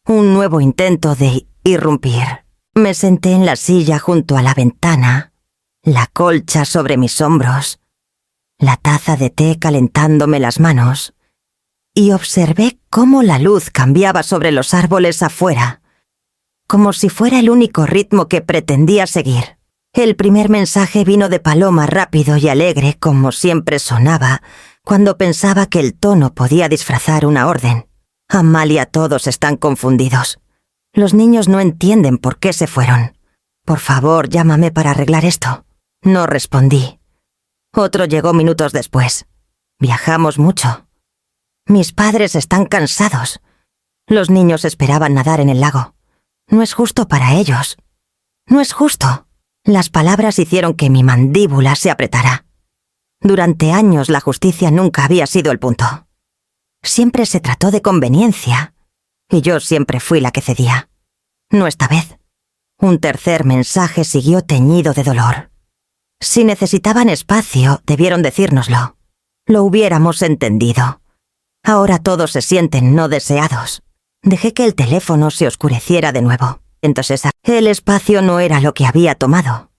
Speaker 1: un nuevo intento de irrumpir. Me senté en la silla junto a la ventana, la colcha sobre mis hombros, la taza de té calentándome las manos, y observé cómo la luz cambiaba sobre los árboles afuera, como si fuera el único ritmo que pretendía seguir. El primer mensaje vino de Paloma rápido y alegre, como siempre sonaba, cuando pensaba que el tono podía disfrazar una orden. Amalia, todos están confundidos. Los niños no entienden por qué se fueron. Por favor, llámame para arreglar esto. No respondí. Otro llegó minutos después. Viajamos mucho. Mis padres están cansados. Los niños esperaban nadar en el lago. No es justo para ellos. No es justo. Las palabras hicieron que mi mandíbula se apretara. Durante años la justicia nunca había sido el punto. Siempre se trató de conveniencia, y yo siempre fui la que cedía. No esta vez. Un tercer mensaje siguió teñido de dolor. Si necesitaban espacio, debieron decírnoslo. Lo hubiéramos entendido. Ahora todos se sienten no deseados. Dejé que el teléfono se oscureciera de nuevo. Entonces, el espacio no era lo que había tomado.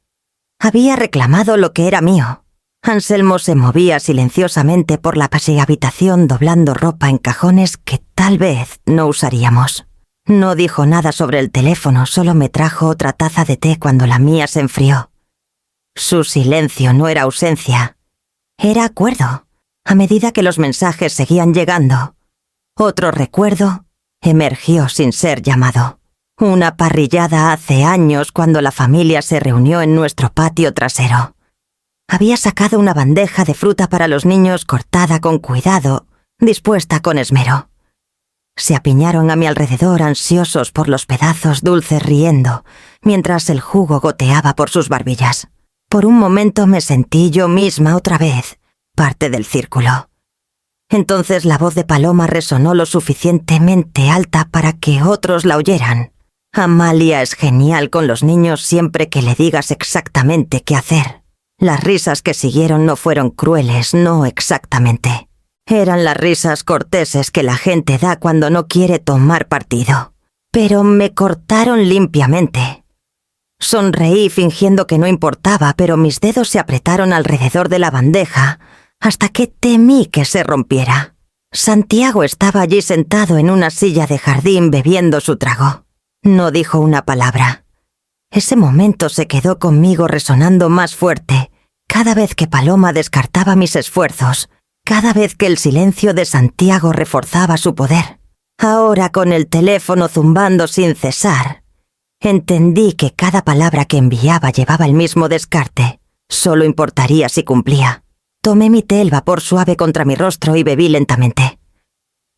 Speaker 1: Había reclamado lo que era mío. Anselmo se movía silenciosamente por la habitación doblando ropa en cajones que tal vez no usaríamos. No dijo nada sobre el teléfono, solo me trajo otra taza de té cuando la mía se enfrió. Su silencio no era ausencia, era acuerdo. A medida que los mensajes seguían llegando, otro recuerdo emergió sin ser llamado. Una parrillada hace años cuando la familia se reunió en nuestro patio trasero. Había sacado una bandeja de fruta para los niños cortada con cuidado, dispuesta con esmero. Se apiñaron a mi alrededor ansiosos por los pedazos dulces riendo, mientras el jugo goteaba por sus barbillas. Por un momento me sentí yo misma otra vez, parte del círculo. Entonces la voz de Paloma resonó lo suficientemente alta para que otros la oyeran. Amalia es genial con los niños siempre que le digas exactamente qué hacer. Las risas que siguieron no fueron crueles, no exactamente. Eran las risas corteses que la gente da cuando no quiere tomar partido. Pero me cortaron limpiamente. Sonreí fingiendo que no importaba, pero mis dedos se apretaron alrededor de la bandeja hasta que temí que se rompiera. Santiago estaba allí sentado en una silla de jardín bebiendo su trago. No dijo una palabra. Ese momento se quedó conmigo resonando más fuerte, cada vez que Paloma descartaba mis esfuerzos, cada vez que el silencio de Santiago reforzaba su poder. Ahora, con el teléfono zumbando sin cesar, entendí que cada palabra que enviaba llevaba el mismo descarte. Solo importaría si cumplía. Tomé mi té, el vapor suave contra mi rostro y bebí lentamente.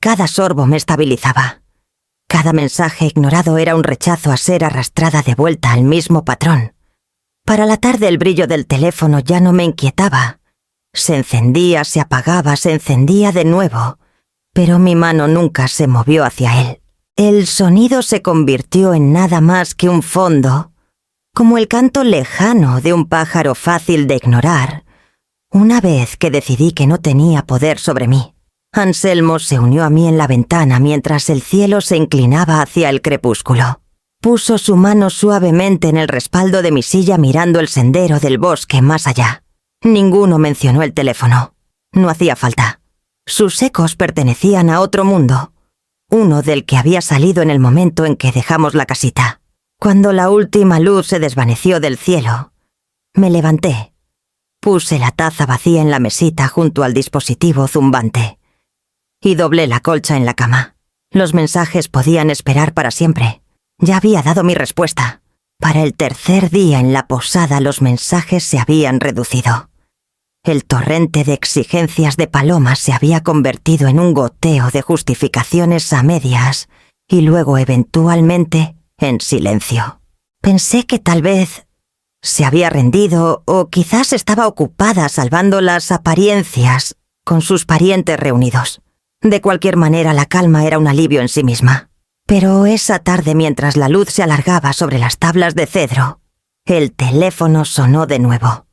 Speaker 1: Cada sorbo me estabilizaba. Cada mensaje ignorado era un rechazo a ser arrastrada de vuelta al mismo patrón. Para la tarde el brillo del teléfono ya no me inquietaba. Se encendía, se apagaba, se encendía de nuevo, pero mi mano nunca se movió hacia él. El sonido se convirtió en nada más que un fondo, como el canto lejano de un pájaro fácil de ignorar, una vez que decidí que no tenía poder sobre mí. Anselmo se unió a mí en la ventana mientras el cielo se inclinaba hacia el crepúsculo. Puso su mano suavemente en el respaldo de mi silla mirando el sendero del bosque más allá. Ninguno mencionó el teléfono. No hacía falta. Sus ecos pertenecían a otro mundo, uno del que había salido en el momento en que dejamos la casita. Cuando la última luz se desvaneció del cielo, me levanté. Puse la taza vacía en la mesita junto al dispositivo zumbante y doblé la colcha en la cama. Los mensajes podían esperar para siempre. Ya había dado mi respuesta. Para el tercer día en la posada los mensajes se habían reducido. El torrente de exigencias de Paloma se había convertido en un goteo de justificaciones a medias y luego eventualmente en silencio. Pensé que tal vez se había rendido o quizás estaba ocupada salvando las apariencias con sus parientes reunidos. De cualquier manera, la calma era un alivio en sí misma. Pero esa tarde, mientras la luz se alargaba sobre las tablas de cedro, el teléfono sonó de nuevo.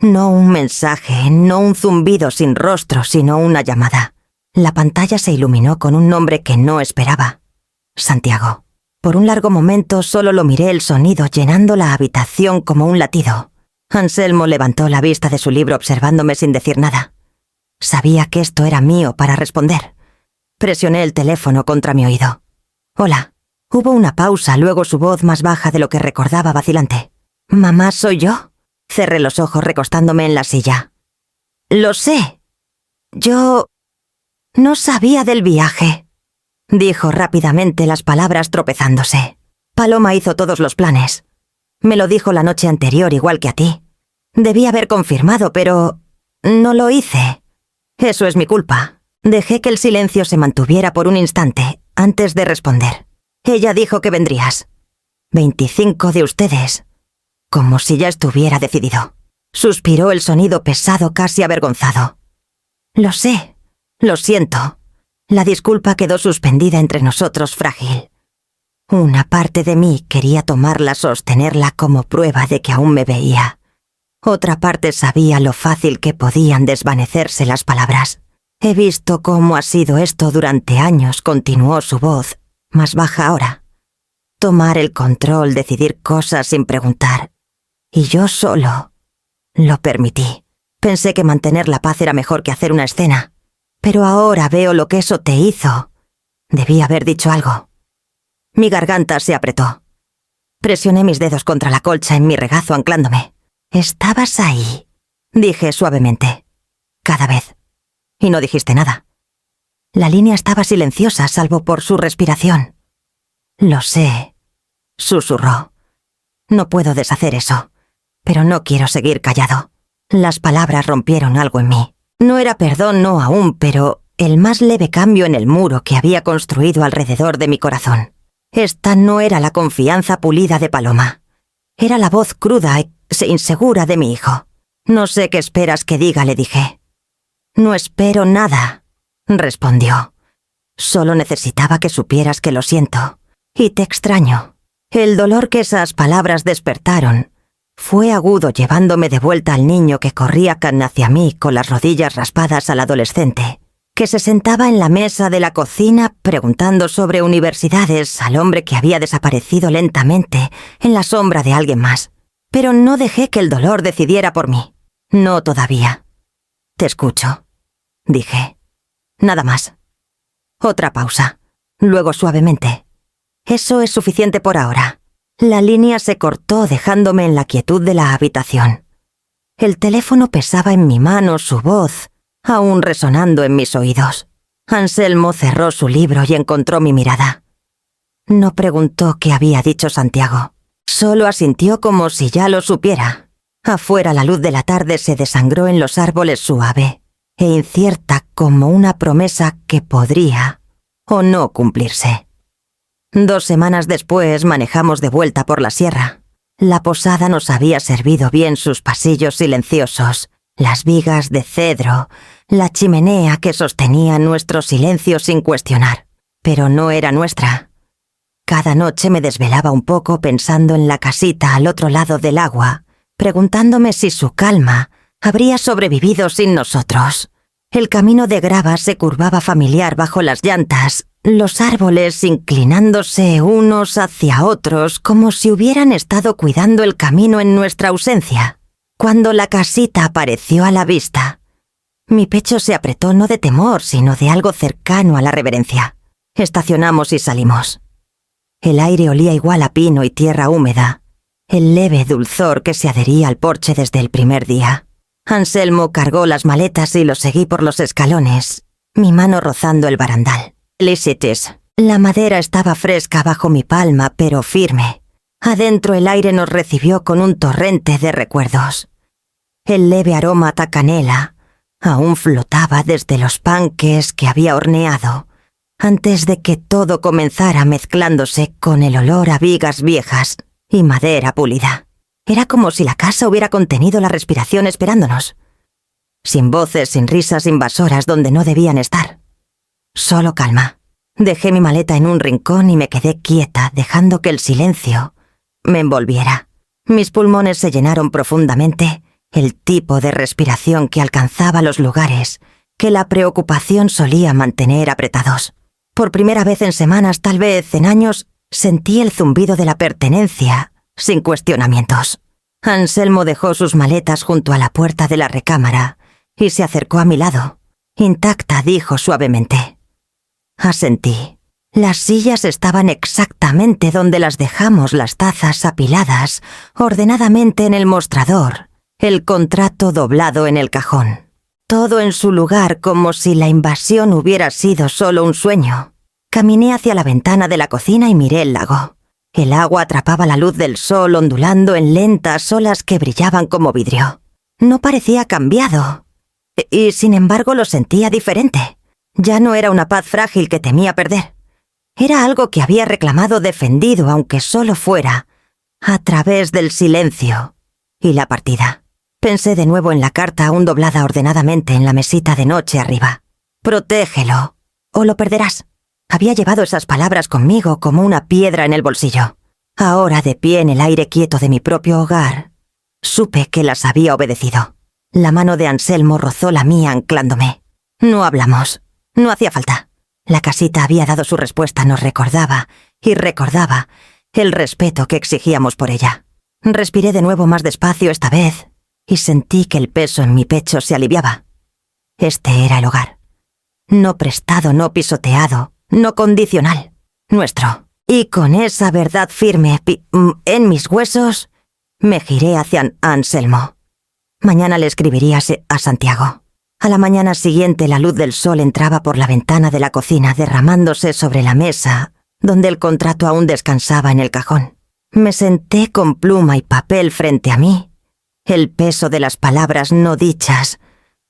Speaker 1: No un mensaje, no un zumbido sin rostro, sino una llamada. La pantalla se iluminó con un nombre que no esperaba. Santiago. Por un largo momento solo lo miré el sonido llenando la habitación como un latido. Anselmo levantó la vista de su libro observándome sin decir nada. Sabía que esto era mío para responder. Presioné el teléfono contra mi oído. «Hola». Hubo una pausa, luego su voz más baja de lo que recordaba vacilante. «¿Mamá, soy yo?» Cerré los ojos recostándome en la silla. «Lo sé. Yo no sabía del viaje», dijo rápidamente, las palabras tropezándose. «Paloma hizo todos los planes. Me lo dijo la noche anterior igual que a ti. Debí haber confirmado, pero no lo hice. Eso es mi culpa». Dejé que el silencio se mantuviera por un instante antes de responder. «Ella dijo que vendrías. 25 de ustedes». Como si ya estuviera decidido. Suspiró el sonido pesado, casi avergonzado. «Lo sé. Lo siento». La disculpa quedó suspendida entre nosotros, frágil. Una parte de mí quería tomarla, sostenerla como prueba de que aún me veía. Otra parte sabía lo fácil que podían desvanecerse las palabras. «He visto cómo ha sido esto durante años», continuó su voz, más baja ahora. «Tomar el control, decidir cosas sin preguntar. Y yo solo lo permití. Pensé que mantener la paz era mejor que hacer una escena. Pero ahora veo lo que eso te hizo. Debí haber dicho algo». Mi garganta se apretó. Presioné mis dedos contra la colcha en mi regazo anclándome. «Estabas ahí», dije suavemente. «Cada vez. Y no dijiste nada». La línea estaba silenciosa, salvo por su respiración. «Lo sé», susurró. «No puedo deshacer eso, pero no quiero seguir callado». Las palabras rompieron algo en mí. No era perdón, no aún, pero el más leve cambio en el muro que había construido alrededor de mi corazón. Esta no era la confianza pulida de Paloma. Era la voz cruda e insegura de mi hijo. «No sé qué esperas que diga», le dije. «No espero nada», respondió. «Solo necesitaba que supieras que lo siento. Y te extraño». El dolor que esas palabras despertaron fue agudo, llevándome de vuelta al niño que corría hacia mí con las rodillas raspadas, al adolescente que se sentaba en la mesa de la cocina preguntando sobre universidades, al hombre que había desaparecido lentamente en la sombra de alguien más. Pero no dejé que el dolor decidiera por mí. No todavía. «Te escucho», dije. «Nada más». Otra pausa. Luego suavemente. «Eso es suficiente por ahora». La línea se cortó, dejándome en la quietud de la habitación. El teléfono pesaba en mi mano, su voz aún resonando en mis oídos. Anselmo cerró su libro y encontró mi mirada. No preguntó qué había dicho Santiago. Solo asintió como si ya lo supiera. Afuera la luz de la tarde se desangró en los árboles, suave e incierta como una promesa que podría o no cumplirse. 2 semanas después manejamos de vuelta por la sierra. La posada nos había servido bien, sus pasillos silenciosos, las vigas de cedro, la chimenea que sostenía nuestro silencio sin cuestionar. Pero no era nuestra. Cada noche me desvelaba un poco pensando en la casita al otro lado del agua, preguntándome si su calma habría sobrevivido sin nosotros. El camino de grava se curvaba familiar bajo las llantas, los árboles inclinándose unos hacia otros como si hubieran estado cuidando el camino en nuestra ausencia. Cuando la casita apareció a la vista, mi pecho se apretó, no de temor, sino de algo cercano a la reverencia. Estacionamos y salimos. El aire olía igual a pino y tierra húmeda, el leve dulzor que se adhería al porche desde el primer día. Anselmo cargó las maletas y lo seguí por los escalones, mi mano rozando el barandal. Licitis. La madera estaba fresca bajo mi palma, pero firme. Adentro el aire nos recibió con un torrente de recuerdos. El leve aroma a canela aún flotaba desde los panques que había horneado, antes de que todo comenzara mezclándose con el olor a vigas viejas y madera pulida. Era como si la casa hubiera contenido la respiración esperándonos. Sin voces, sin risas invasoras donde no debían estar. Solo calma. Dejé mi maleta en un rincón y me quedé quieta, dejando que el silencio me envolviera. Mis pulmones se llenaron profundamente el tipo de respiración que alcanzaba los lugares que la preocupación solía mantener apretados. Por primera vez en semanas, tal vez en años, sentí el zumbido de la pertenencia, sin cuestionamientos. Anselmo dejó sus maletas junto a la puerta de la recámara y se acercó a mi lado. Intacta, dijo suavemente. Asentí. Las sillas estaban exactamente donde las dejamos, las tazas apiladas, ordenadamente en el mostrador, el contrato doblado en el cajón. Todo en su lugar, como si la invasión hubiera sido solo un sueño. Caminé hacia la ventana de la cocina y miré el lago. El agua atrapaba la luz del sol ondulando en lentas olas que brillaban como vidrio. No parecía cambiado. Y sin embargo lo sentía diferente. Ya no era una paz frágil que temía perder. Era algo que había reclamado defendido, aunque solo fuera, a través del silencio y la partida. Pensé de nuevo en la carta aún doblada ordenadamente en la mesita de noche arriba. Protégelo, o lo perderás. Había llevado esas palabras conmigo como una piedra en el bolsillo. Ahora, de pie en el aire quieto de mi propio hogar, supe que las había obedecido. La mano de Anselmo rozó la mía anclándome. No hablamos. No hacía falta. La casita había dado su respuesta, nos recordaba, y recordaba, el respeto que exigíamos por ella. Respiré de nuevo más despacio esta vez, y sentí que el peso en mi pecho se aliviaba. Este era el hogar. No prestado, no pisoteado, no condicional. Nuestro. Y con esa verdad firme en mis huesos, me giré hacia Anselmo. Mañana le escribiría a Santiago. A la mañana siguiente la luz del sol entraba por la ventana de la cocina derramándose sobre la mesa, donde el contrato aún descansaba en el cajón. Me senté con pluma y papel frente a mí, el peso de las palabras no dichas,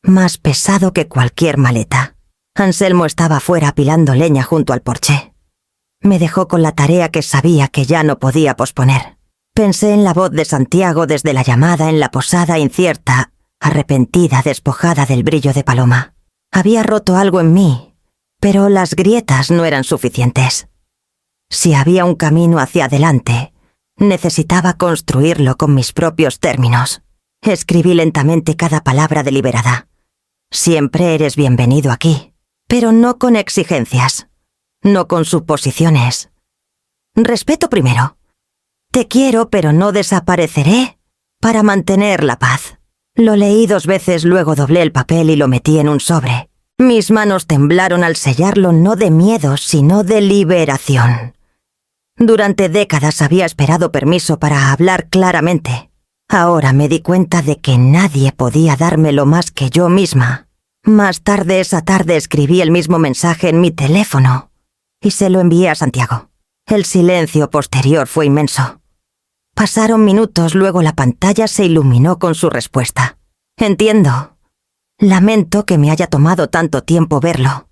Speaker 1: más pesado que cualquier maleta. Anselmo estaba afuera apilando leña junto al porche. Me dejó con la tarea que sabía que ya no podía posponer. Pensé en la voz de Santiago desde la llamada en la posada incierta, arrepentida, despojada del brillo de paloma. Había roto algo en mí, pero las grietas no eran suficientes. Si había un camino hacia adelante, necesitaba construirlo con mis propios términos. Escribí lentamente cada palabra deliberada. Siempre eres bienvenido aquí, pero no con exigencias, no con suposiciones. Respeto primero. Te quiero, pero no desapareceré para mantener la paz. Lo leí 2 veces, luego doblé el papel y lo metí en un sobre. Mis manos temblaron al sellarlo, no de miedo, sino de liberación. Durante décadas había esperado permiso para hablar claramente. Ahora me di cuenta de que nadie podía dármelo más que yo misma. Más tarde esa tarde escribí el mismo mensaje en mi teléfono y se lo envié a Santiago. El silencio posterior fue inmenso. Pasaron minutos, luego la pantalla se iluminó con su respuesta. Entiendo. Lamento que me haya tomado tanto tiempo verlo.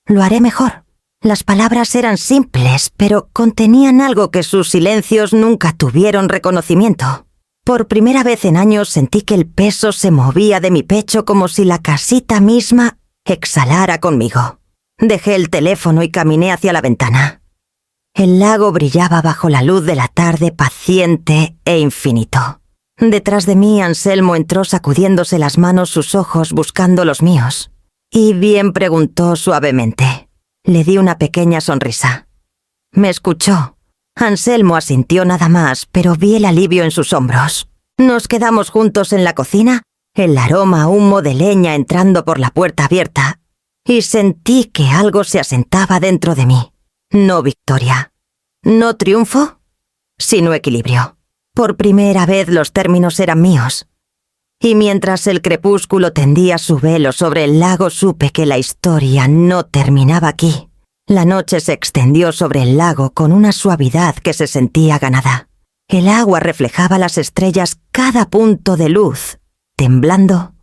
Speaker 1: Lo haré mejor. Las palabras eran simples, pero contenían algo que sus silencios nunca tuvieron reconocimiento. Por primera vez en años sentí que el peso se movía de mi pecho como si la casita misma exhalara conmigo. Dejé el teléfono y caminé hacia la ventana. El lago brillaba bajo la luz de la tarde, paciente e infinito. Detrás de mí, Anselmo entró sacudiéndose las manos, sus ojos buscando los míos. Y bien, preguntó suavemente. Le di una pequeña sonrisa. Me escuchó. Anselmo asintió nada más, pero vi el alivio en sus hombros. Nos quedamos juntos en la cocina, el aroma a humo de leña entrando por la puerta abierta, y sentí que algo se asentaba dentro de mí. No victoria, no triunfo, sino equilibrio. Por primera vez los términos eran míos. Y mientras el crepúsculo tendía su velo sobre el lago, supe que la historia no terminaba aquí. La noche se extendió sobre el lago con una suavidad que se sentía ganada. El agua reflejaba las estrellas, cada punto de luz, temblando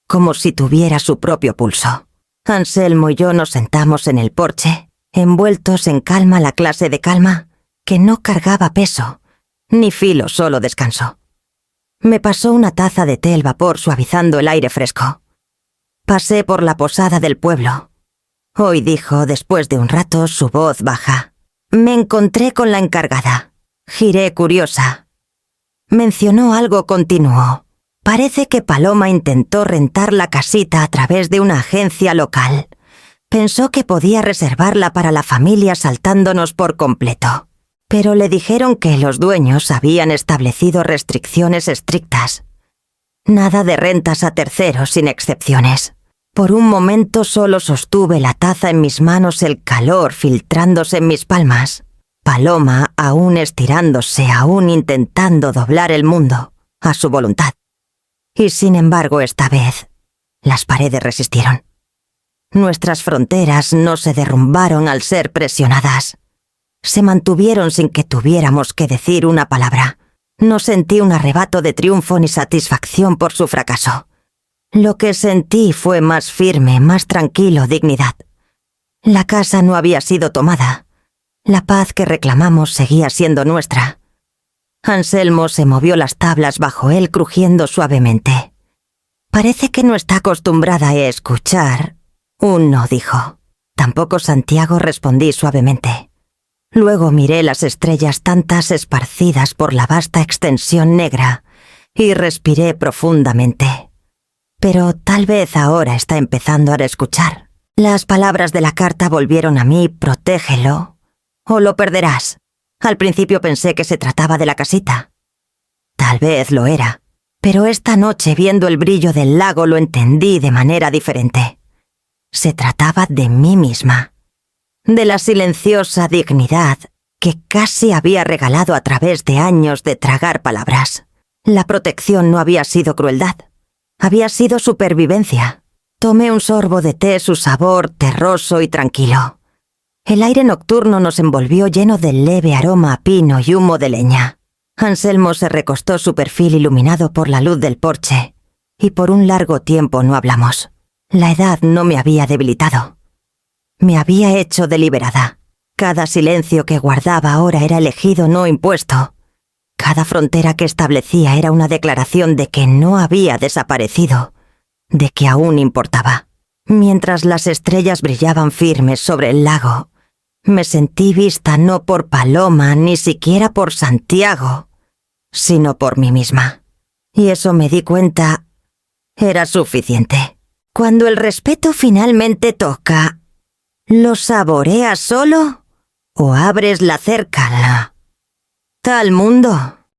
Speaker 1: como si tuviera su propio pulso. Anselmo y yo nos sentamos en el porche, envueltos en calma, la clase de calma que no cargaba peso, ni filo, solo descanso. Me pasó una taza de té al vapor suavizando el aire fresco. Pasé por la posada del pueblo. Hoy, dijo, después de un rato, su voz baja. Me encontré con la encargada. Giré curiosa. Mencionó algo, continuó. Parece que Paloma intentó rentar la casita a través de una agencia local. Pensó que podía reservarla para la familia saltándonos por completo. Pero le dijeron que los dueños habían establecido restricciones estrictas. Nada de rentas a terceros sin excepciones. Por un momento solo sostuve la taza en mis manos, el calor filtrándose en mis palmas. Paloma aún estirándose, aún intentando doblar el mundo a su voluntad. Y sin embargo, esta vez, las paredes resistieron. Nuestras fronteras no se derrumbaron al ser presionadas. Se mantuvieron sin que tuviéramos que decir una palabra. No sentí un arrebato de triunfo ni satisfacción por su fracaso. Lo que sentí fue más firme, más tranquilo, dignidad. La casa no había sido tomada. La paz que reclamamos seguía siendo nuestra. Anselmo se movió las tablas bajo él, crujiendo suavemente. Parece que no está acostumbrada a escuchar. Un no, dijo. Tampoco Santiago, respondí suavemente. Luego miré las estrellas, tantas esparcidas por la vasta extensión negra, y respiré profundamente. Pero tal vez ahora está empezando a escuchar. Las palabras de la carta volvieron a mí: protégelo o lo perderás. Al principio pensé que se trataba de la casita. Tal vez lo era, pero esta noche, viendo el brillo del lago, lo entendí de manera diferente. Se trataba de mí misma, de la silenciosa dignidad que casi había regalado a través de años de tragar palabras. La protección no había sido crueldad, había sido supervivencia. Tomé un sorbo de té, su sabor terroso y tranquilo. El aire nocturno nos envolvió, lleno del leve aroma a pino y humo de leña. Anselmo se recostó, su perfil iluminado por la luz del porche, y por un largo tiempo no hablamos. La edad no me había debilitado. Me había hecho deliberada. Cada silencio que guardaba ahora era elegido, no impuesto. Cada frontera que establecía era una declaración de que no había desaparecido, de que aún importaba. Mientras las estrellas brillaban firmes sobre el lago, me sentí vista no por Paloma, ni siquiera por Santiago, sino por mí misma. Y eso, me di cuenta, era suficiente. Cuando el respeto finalmente toca, ¿lo saboreas solo o abres la cerca? Tal mundo